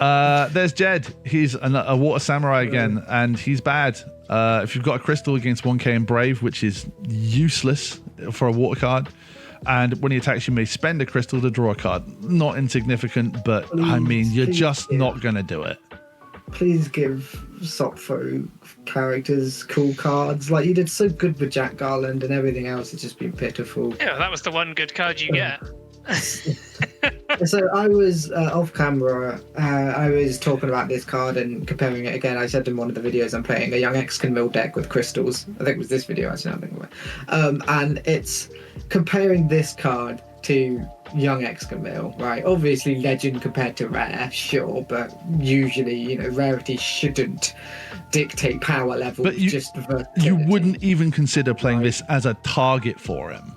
There's Jed. He's a water samurai again, and he's bad. If you've got a crystal against 1k and brave, which is useless for a water card, and when he attacks, you may spend a crystal to draw a card. Not insignificant, but I mean, you're just not going to do it. Please give Sopho characters cool cards. Like, you did so good with Jack Garland, and everything else has just been pitiful. Yeah, that was the one good card you get. So I was off camera. I was talking about this card and comparing it again. I said in one of the videos I'm playing a Young X Can Mill deck with crystals. I think it was this video actually. I'm thinking about. And it's comparing this card to Young X Can Mill, right? Obviously, legend compared to rare, sure, but usually, rarity shouldn't dictate power level. But you wouldn't even consider playing this as a target for him.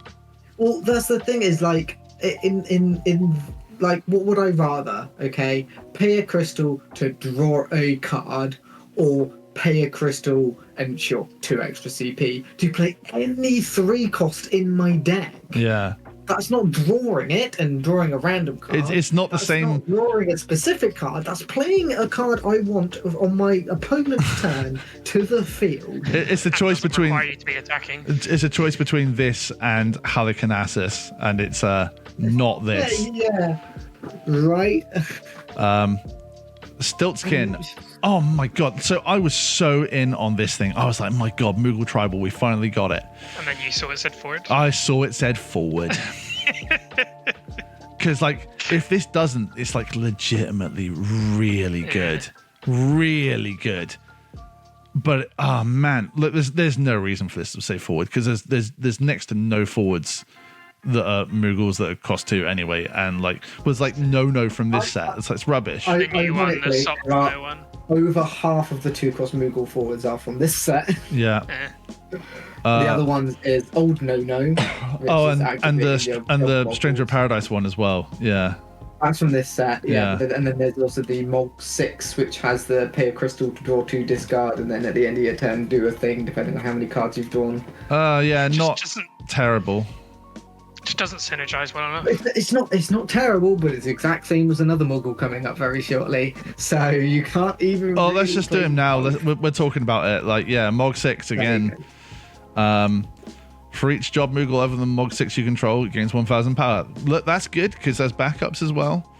Well, that's the thing. Is like in like, what would I rather? Okay, pay a crystal to draw a card, or pay a crystal and sure 2 extra CP to play any 3 cost in my deck. Yeah. That's not drawing it and drawing a random card. It's not the That's same. Not drawing a specific card. That's playing a card I want on my opponent's turn to the field. It's the choice between. Require you to be attacking. It's a choice between this and Halicarnassus, and it's not this. Yeah. Right. Stiltskin. Oh my god! So I was so in on this thing. I was like, my god, Moogle Tribal, we finally got it. And then you saw it said forward. I saw it said forward. Because like, if this doesn't, it's like legitimately really good, really good. But oh man, look, there's no reason for this to say forward because there's next to no forwards that are Moogles that are cost 2 anyway, and like was like no from this set. It's rubbish. The new one, the soft no one. Over half of the 2-cost Moogle forwards are from this set. Yeah. The other one is Old No. Oh, and the Stranger of Paradise one as well. Yeah. That's from this set. Yeah. And then there's also the Mog 6, which has the pay a crystal to draw 2 discard, and then at the end of your turn do a thing depending on how many cards you've drawn. Yeah, not terrible. Just doesn't synergize well enough. It's not terrible, but it's the exact same as another Moogle coming up very shortly. So you can't even. Oh, let's just do him now. We're talking about it. Like, yeah, Mog 6 again. For each job Moogle other than Mog 6 you control, it gains 1,000 power. Look, that's good because there's backups as well.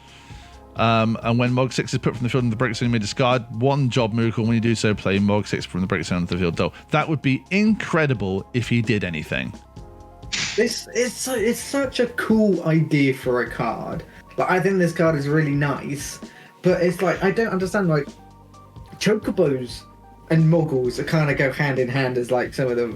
And when Mog 6 is put from the field into the break zone, you may discard 1 job Moogle. When you do so, play Mog 6 from the break zone into the field. Though that would be incredible if he did anything. It's such a cool idea for a card. Like, I think this card is really nice, but it's like I don't understand. Like, Chocobos and Moggles are kind of go hand in hand as like some of the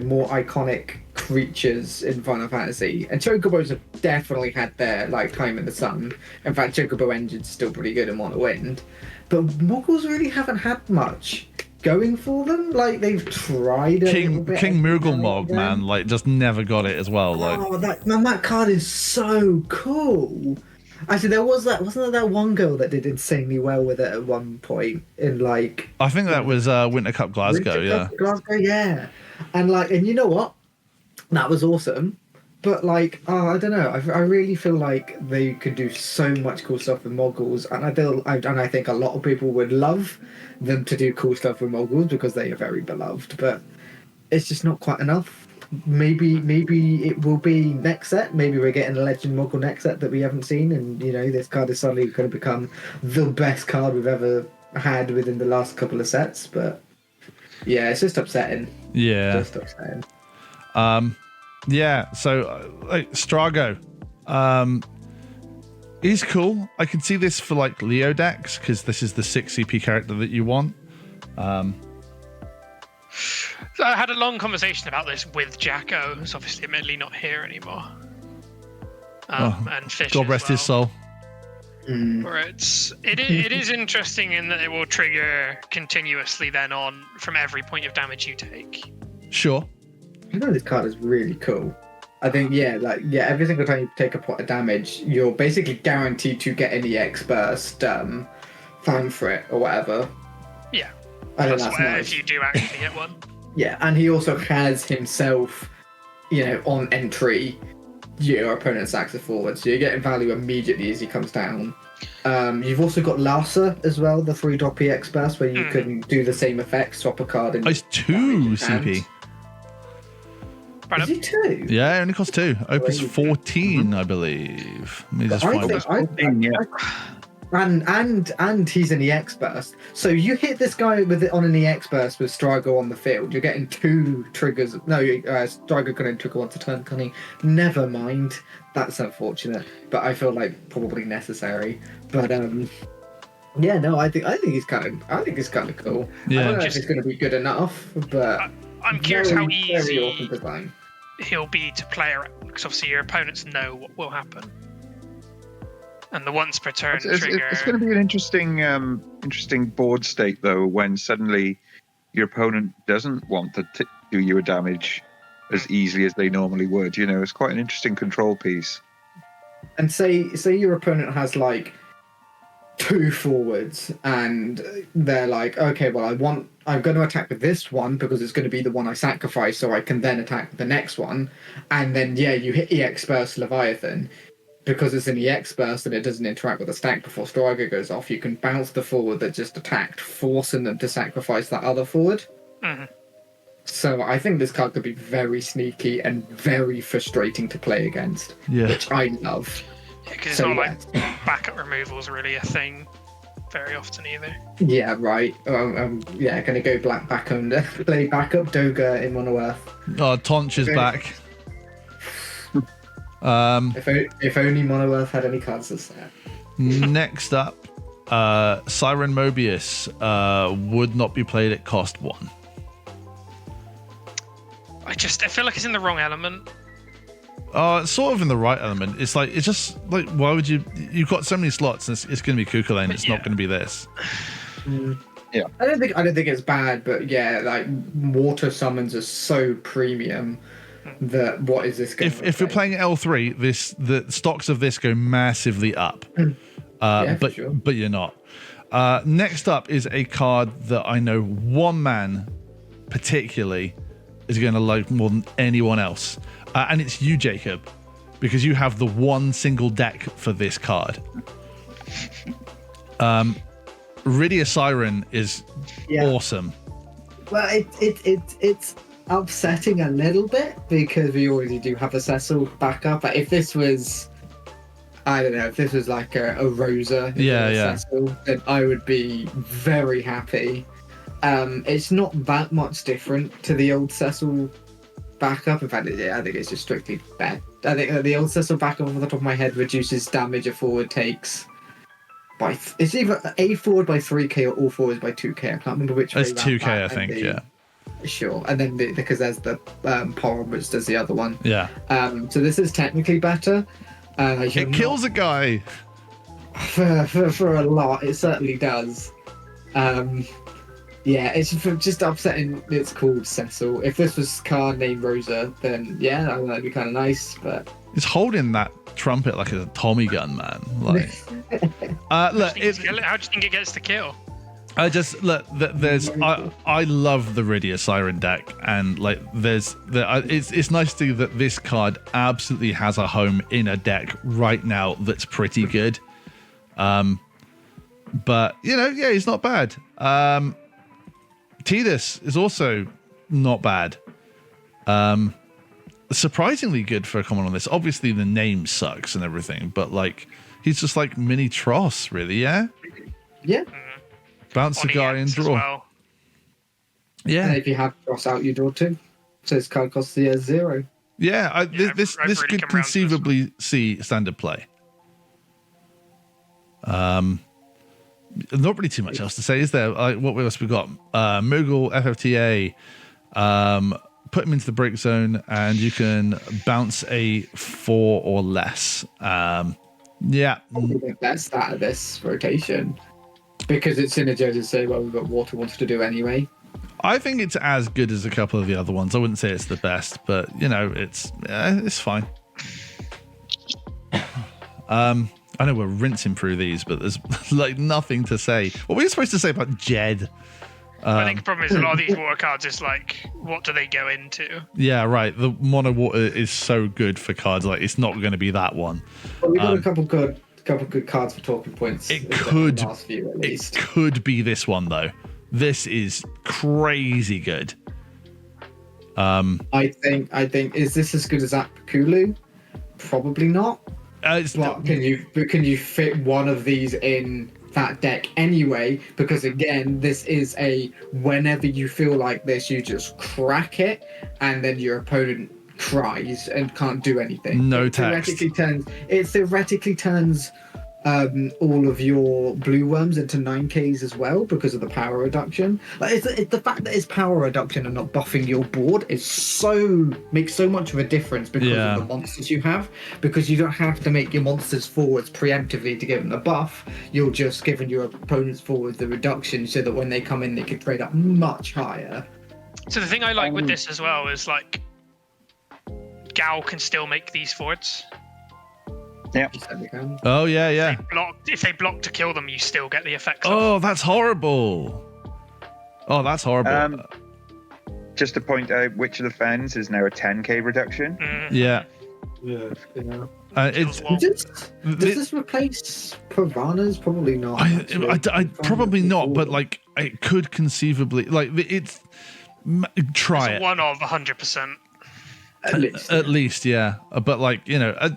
more iconic creatures in Final Fantasy, and Chocobos have definitely had their like time in the sun. In fact, Chocobo Engine's still pretty good in Mono Wind, but Moggles really haven't had much going for them. Like, they've tried King Moogle Mog, man, like just never got it as well. Like, oh, that card is so cool. Actually, wasn't there that one girl that did insanely well with it at one point in like I think that was Winter Cup Glasgow. Glasgow, yeah. And you know what? That was awesome. But like, I don't know. I really feel like they could do so much cool stuff with Moggles, and I think a lot of people would love them to do cool stuff with Moggles because they are very beloved. But it's just not quite enough. Maybe it will be next set. Maybe we're getting a Legend Mogul next set that we haven't seen, and this card is suddenly going to become the best card we've ever had within the last couple of sets. But yeah, it's just upsetting. Yeah, just upsetting. Yeah, so like Strago, he's cool. I can see this for like Leo decks because this is the 6 CP character that you want. So I had a long conversation about this with Jacko, who's obviously admittedly not here anymore, and Fish. God rest his soul. Where it is interesting in that it will trigger continuously then on from every point of damage you take. Sure. This card is really cool. I think, every single time you take a pot of damage, you're basically guaranteed to get an EX burst, fan for it or whatever. Yeah. I think that's nice. If you do actually get one. Yeah, and he also has himself, on entry, your opponent sacks it forward, so you're getting value immediately as he comes down. You've also got Larsa as well, the 3-drop EX burst, where you can do the same effect, swap a card. And it's 2 CP. Is he 2? Yeah, it only costs 2. Opus 14, I believe. Let me just find it. And he's an EX burst. So you hit this guy with it on an EX burst with Strago on the field. You're getting 2 triggers. No, Strago can only trigger once a turn, can he? Never mind. That's unfortunate, but I feel like probably necessary. But yeah, no, I think he's kind of cool. Yeah. I don't know if it's going to be good enough, but I'm curious how very easy awesome design he'll be to play around, because obviously your opponents know what will happen. And the once per turn trigger. It's going to be an interesting board state though, when suddenly your opponent doesn't want to do you a damage as easily as they normally would. It's quite an interesting control piece. And say your opponent has like 2 forwards, and they're like, okay, well, I'm going to attack with this one because it's going to be the one I sacrifice, so I can then attack the next one, and then you hit EX Burst Leviathan. Because it's an EX burst and it doesn't interact with the stack before Striker goes off, you can bounce the forward that just attacked, forcing them to sacrifice that other forward. Mm-hmm. So I think this card could be very sneaky and very frustrating to play against, which I love. Yeah, because it's not like backup removal is really a thing very often either. Yeah, right. Going to go black back and play backup Doga in Mono Earth. Oh, Tonch is back. If only Mono Earth had any cards to set. Next up, Siren Mobius would not be played at cost 1. I feel like it's in the wrong element. It's sort of in the right element. It's just like, why would you? You've got so many slots, and it's going to be Kukulane. It's not going to be this. Yeah, I don't think it's bad, but yeah, like water summons are so premium. That what is this going to If you're playing L3, the stocks of this go massively up. But you're not. Next up is a card that I know one man particularly is going to like more than anyone else. And it's you, Jacob, because you have the one single deck for this card. Rydia Siren is awesome. Well, it's upsetting a little bit because we already do have a Cecil backup. If this was, I don't know, if this was like a Rosa, Cecil, then I would be very happy. It's not that much different to the old Cecil backup. In fact, I think it's just strictly bad. I think the old Cecil backup, off the top of my head, reduces damage a forward takes by it's either a forward by 3k or all forwards by 2k. I can't remember which. It's 2k, I think. Sure, and then because there's the Porom, which does the other one. Yeah. So this is technically better. It kills a guy. For a lot, it certainly does. It's just upsetting. It's called Cecil. If this was a card named Rosa, then that'd be kind of nice. But it's holding that trumpet like a Tommy gun, man. Like, look, how do you think it gets to kill? I love the Rydia Siren deck, and like it's nice to see that this card absolutely has a home in a deck right now that's pretty good. But he's not bad. Tidus is also not bad. Surprisingly good for a common on this. Obviously the name sucks and everything, but like he's just like mini Tross, really, yeah? Yeah. Bounce a guy and draw. Well. Yeah. And if you have Tross out, you draw 2. So this card costs 0. Yeah, this really could conceivably see standard play. Not really too much else to say, is there? What else we got? Moogle, FFTA, put him into the break zone, and you can bounce a 4 or less. Probably the best out of this rotation. Because it's synergized, say, well, we've got Water wants to do anyway. I think it's as good as a couple of the other ones. I wouldn't say it's the best, but it's fine. I know we're rinsing through these, but there's like nothing to say. What were you supposed to say about Jed? I think the problem is a lot of these water cards is like, what do they go into? Yeah, right. The mono water is so good for cards. Like, it's not going to be that one. Well, we got a couple good cards for talking points. It could, last few, at least. It could be this one though. This is crazy good. I think is this as good as Apakulu? Probably not. Can you fit one of these in that deck anyway? Because again, this is whenever you feel like this, you just crack it, and then your opponent cries and can't do anything. No it text. Theoretically turns all of your blue worms into 9Ks as well because of the power reduction. Like it's the fact that it's power reduction and not buffing your board makes so much of a difference because of the monsters you have. Because you don't have to make your monsters forwards preemptively to give them the buff. You're just giving your opponents forwards the reduction so that when they come in, they can trade up much higher. So the thing I like with this as well is like Gal can still make these forwards. Yeah. You certainly can. Oh yeah. If they block to kill them, you still get the effects. Oh, that's horrible. Oh, that's horrible. Just to point out, Witch of the Fens is now a 10k reduction. Yeah. Yeah. It's Does this replace piranhas? Probably not. I probably not, but like it could conceivably try It's it. one of 100%. At least, yeah. But like,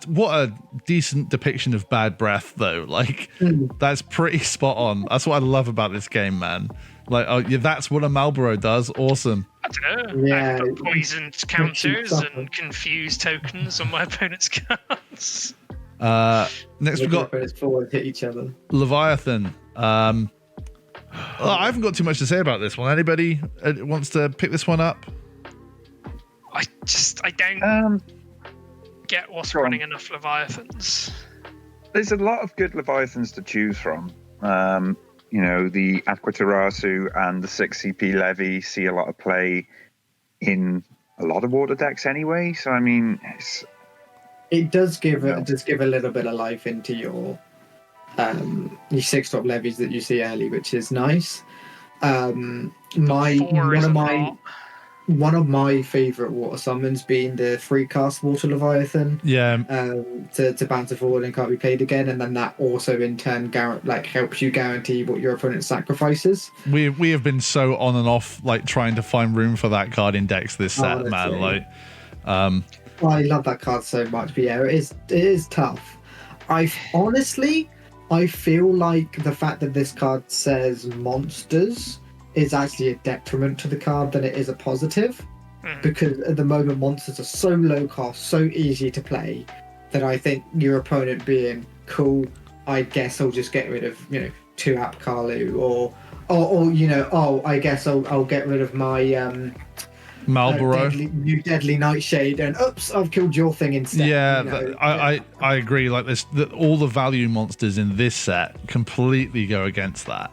what a decent depiction of bad breath, though. Like, that's pretty spot on. That's what I love about this game, man. Like, oh yeah, that's what a Marlboro does. Awesome. I don't know. Yeah, I put poisoned counters and confused tokens on my opponent's cards. Next we've got forward hit each other. Leviathan. I haven't got too much to say about this one. Anybody wants to pick this one up? I don't get what's running enough Leviathans. There's a lot of good Leviathans to choose from. The Aquatarasu and the 6 CP Levy see a lot of play in a lot of water decks anyway. So I mean, it does give a little bit of life into your 6-drop levies that you see early, which is nice. One of my favourite water summons being the 3-cast Water Leviathan. Yeah. To bounce forward and can't be played again, and then that also in turn helps you guarantee what your opponent sacrifices. We have been so on and off, like trying to find room for that card in decks this set, man. Like, I love that card so much, but yeah, it is tough. I feel like the fact that this card says monsters is actually a detriment to the card than it is a positive, because at the moment monsters are so low cost, so easy to play, that I think your opponent being cool, I guess I'll just get rid of 2-app Karlu, or I guess I'll get rid of my Marlboro, deadly Nightshade, and oops, I've killed your thing instead. I agree. Like this, all the value monsters in this set completely go against that.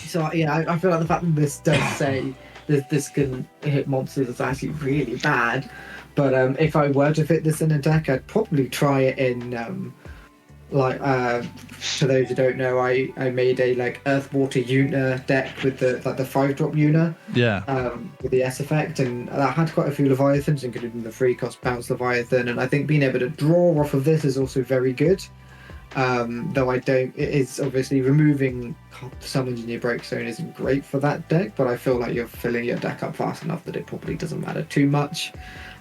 So yeah, I feel like the fact that this does say that this can hit monsters is actually really bad. But if I were to fit this in a deck, I'd probably try it in for those who don't know, I made a Earth Water Una deck with the 5-drop Una. Yeah. With the S effect, and I had quite a few Leviathans, including the 3-cost bounce Leviathan, and I think being able to draw off of this is also very good. Though it is obviously removing summons in your break zone isn't great for that deck, but I feel like you're filling your deck up fast enough that it probably doesn't matter too much.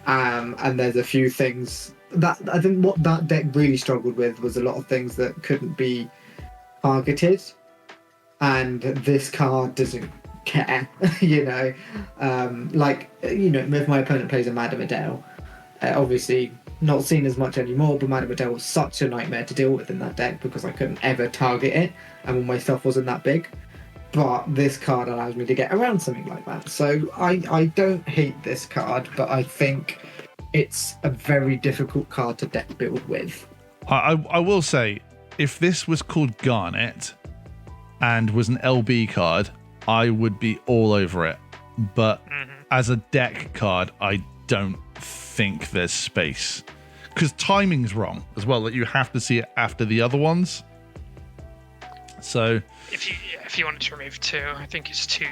And there's a few things that I think what that deck really struggled with was a lot of things that couldn't be targeted, and this card doesn't care. If my opponent plays a Madame Adele, obviously not seen as much anymore, but Madame Adele was such a nightmare to deal with in that deck because I couldn't ever target it, and when my stuff wasn't that big. But this card allows me to get around something like that. So I don't hate this card, but I think it's a very difficult card to deck build with. I will say, if this was called Garnet and was an LB card, I would be all over it. But as a deck card, I don't think there's space. Because timing's wrong as well, that you have to see it after the other ones. So if you wanted to remove 2, I think it's too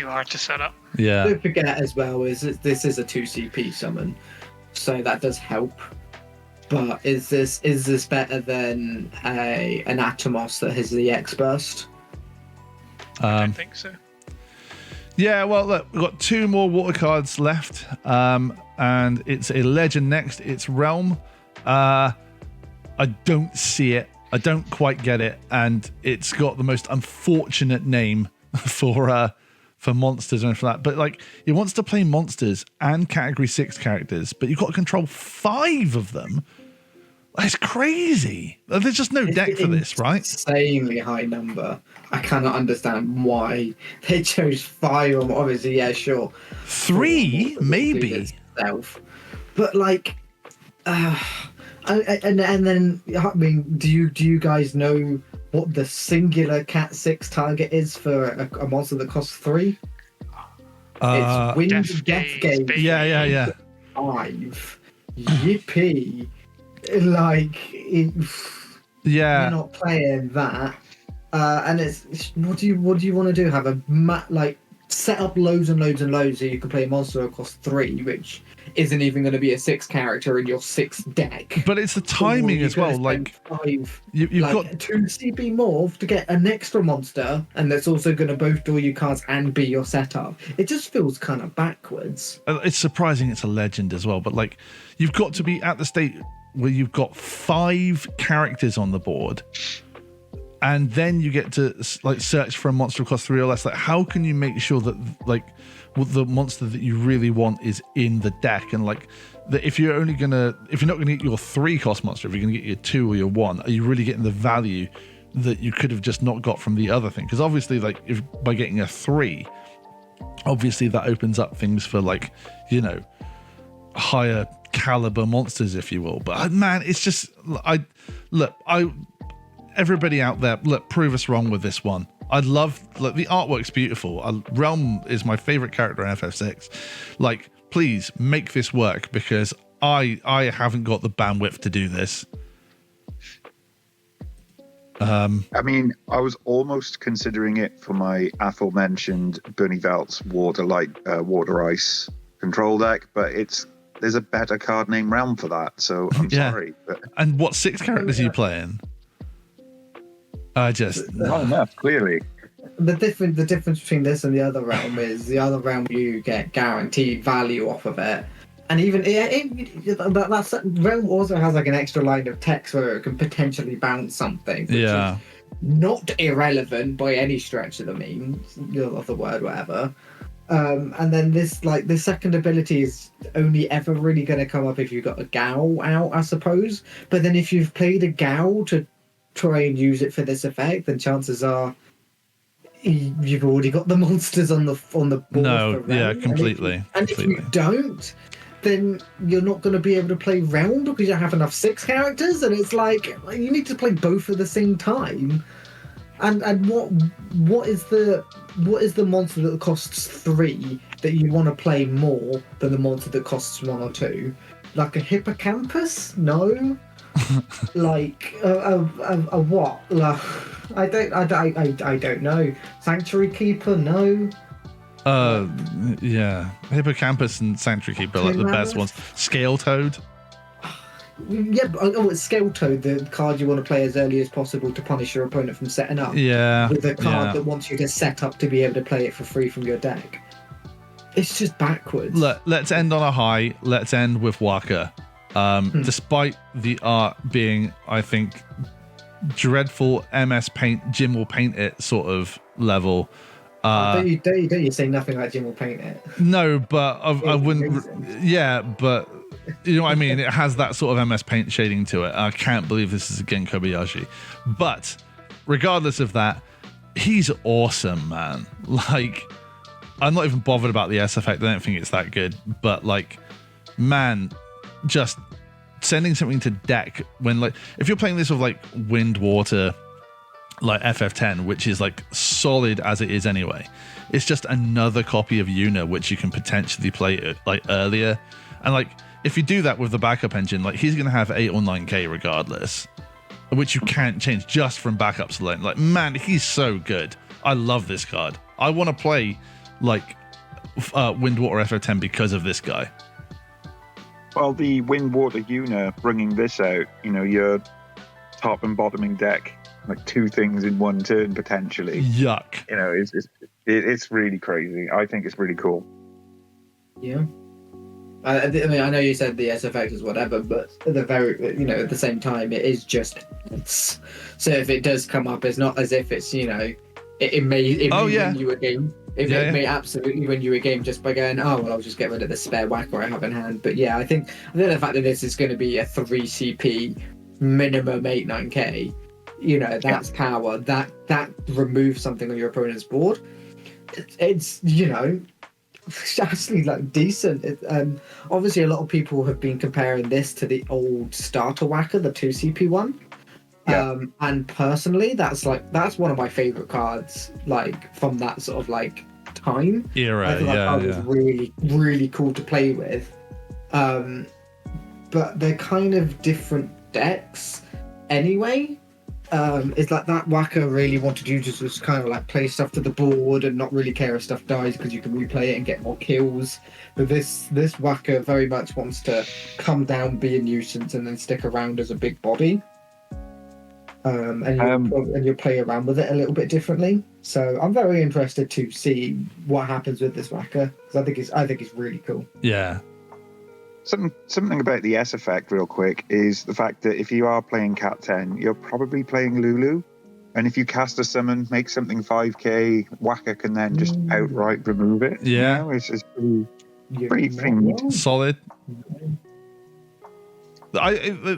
hard to set up. Yeah. Don't forget as well is this is a 2 CP summon, so that does help. But is this better than an Atomos that has the X burst? I don't think so. Yeah, well, look, we've got 2 more water cards left, and it's a legend next. It's Realm. I don't see it. I don't quite get it, and it's got the most unfortunate name for monsters and for that. But it wants to play monsters and Category 6 characters, but you've got to control 5 of them. That's crazy. There's just no deck for this, right? Insanely high number. I cannot understand why they chose 5. Obviously, yeah, sure. 3, maybe. But and then I mean, do you guys know what the singular Cat 6 target is for a monster that costs 3? It's Wind Death Gauge. Yeah. 5. Yippee. Like, Yeah. you're not playing that. And it's what do you want to do? Have a set up loads and loads and loads so you can play a monster across 3, which isn't even going to be a 6 character in your 6th deck. But it's the timing as well. Like 5, you've got 2 CP morph to get an extra monster, and that's also going to both draw you cards and be your setup. It just feels kind of backwards. It's surprising it's a legend as well, but like you've got to be at the state where you've got 5 characters on the board, and then you get to like search for a monster across 3 or less. Like, how can you make sure that like the monster that you really want is in the deck? And like that if you're not gonna get your 3 cost monster, if you're gonna get your 2 or your 1, are you really getting the value that you could have just not got from the other thing? Because obviously, like if by getting a 3, obviously that opens up things for like, you know, higher caliber monsters, if you will. But man, it's just everybody out there, prove us wrong with this one. I love, the artwork's beautiful. Realm is my favorite character in FF6. Like, please make this work, because I haven't got the bandwidth to do this. I mean, I was almost considering it for my aforementioned Bernie Velt's Water Ice control deck, but there's a better card named Realm for that, so I'm sorry. But... And what 6 characters are you playing? Not enough, clearly. The difference between this and the other realm is the other realm you get guaranteed value off of it, and even that realm also has like an extra line of text where it can potentially bounce something. Which is not irrelevant by any stretch of the means of the word, whatever. And then this second ability is only ever really going to come up if you've got a Gao out, I suppose. But then if you've played a Gao to try and use it for this effect, then chances are you've already got the monsters on the board. No, yeah, completely. And if you don't, then you're not going to be able to play Realm because you don't have enough 6 characters, and it's like you need to play both at the same time. And what is the monster that costs 3 that you want to play more than the monster that costs 1 or 2? Like a hippocampus? No. Like a what? Like, I don't know. Sanctuary Keeper? No. Yeah, Hippocampus and Sanctuary Keeper are like the best ones. Scale Toad. Yeah, it's Scale Toad, the card you want to play as early as possible to punish your opponent from setting up. Yeah. With a card that wants you to set up to be able to play it for free from your deck. It's just backwards. Look, let's end on a high. Let's end with Waka. Despite the art being, I think, dreadful MS Paint, Jim will paint it sort of level. Don't you say nothing like Jim will paint it? No, but I wouldn't. Yeah, but you know what I mean? It has that sort of MS Paint shading to it. I can't believe this is again Kobayashi. But regardless of that, he's awesome, man. Like, I'm not even bothered about the S effect. I don't think it's that good. But like, man, just sending something to deck when, like, if you're playing this with like Wind, Water, like FF10, which is like solid as it is anyway, it's just another copy of Yuna which you can potentially play like earlier. And like, if you do that with the backup engine, like, he's gonna have 8 or 9k regardless, which you can't change just from backups alone. Like, man, he's so good. I love this card. I want to play like Wind, Water, FF10 because of this guy. Well, the Wind, Water, Yuna bringing this out, you know, your top and bottoming deck, like 2 things in 1 turn potentially. Yuck. You know, it's really crazy. I think it's really cool. Yeah. I mean, I know you said the S effect is whatever, but at the same time, it is just it's. So if it does come up, it's not as if it's, you know, it may win you a game. It may absolutely win you a game just by going, oh well, I'll just get rid of the spare whacker I have in hand. But yeah, I think the fact that this is going to be a 3 CP minimum 8-9k, you know, that's power. That removes something on your opponent's board. It's you know, it's actually like decent. Obviously, a lot of people have been comparing this to the old starter whacker, the 2 CP one. Yeah. And personally, that's one of my favorite cards, like from that sort of like time era. I thought that card was really, really cool to play with. but they're kind of different decks anyway. It's like that whacker really wanted you to just kind of like play stuff to the board and not really care if stuff dies because you can replay it and get more kills. But this whacker very much wants to come down, be a nuisance, and then stick around as a big body. And you'll play around with it a little bit differently. So I'm very interested to see what happens with this whacker because I think it's really cool. Yeah. Something about the S effect, real quick, is the fact that if you are playing Cat 10, you're probably playing Lulu. And if you cast a summon, make something 5k, Whacker can then just outright remove it. Yeah. You know, it's pretty neat. Solid.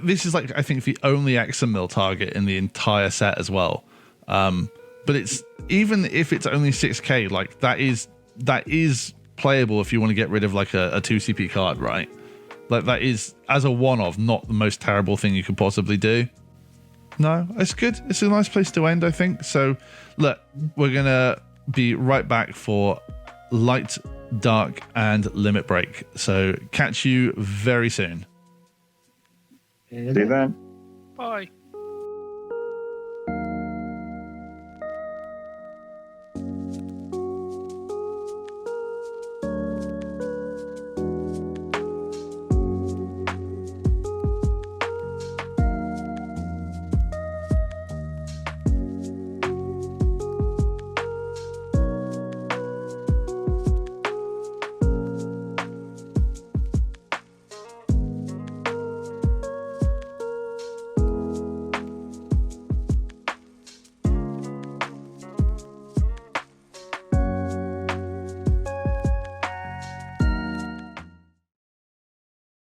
This is like, I think, the only Examill target in the entire set as well. But it's, even if it's only 6k, like that is playable if you want to get rid of like a 2CP card, right? Like that is, as a one-off, not the most terrible thing you could possibly do. No, it's good. It's a nice place to end, I think. So look, we're going to be right back for Light, Dark, and Limit Break. So catch you very soon. See you then. Bye.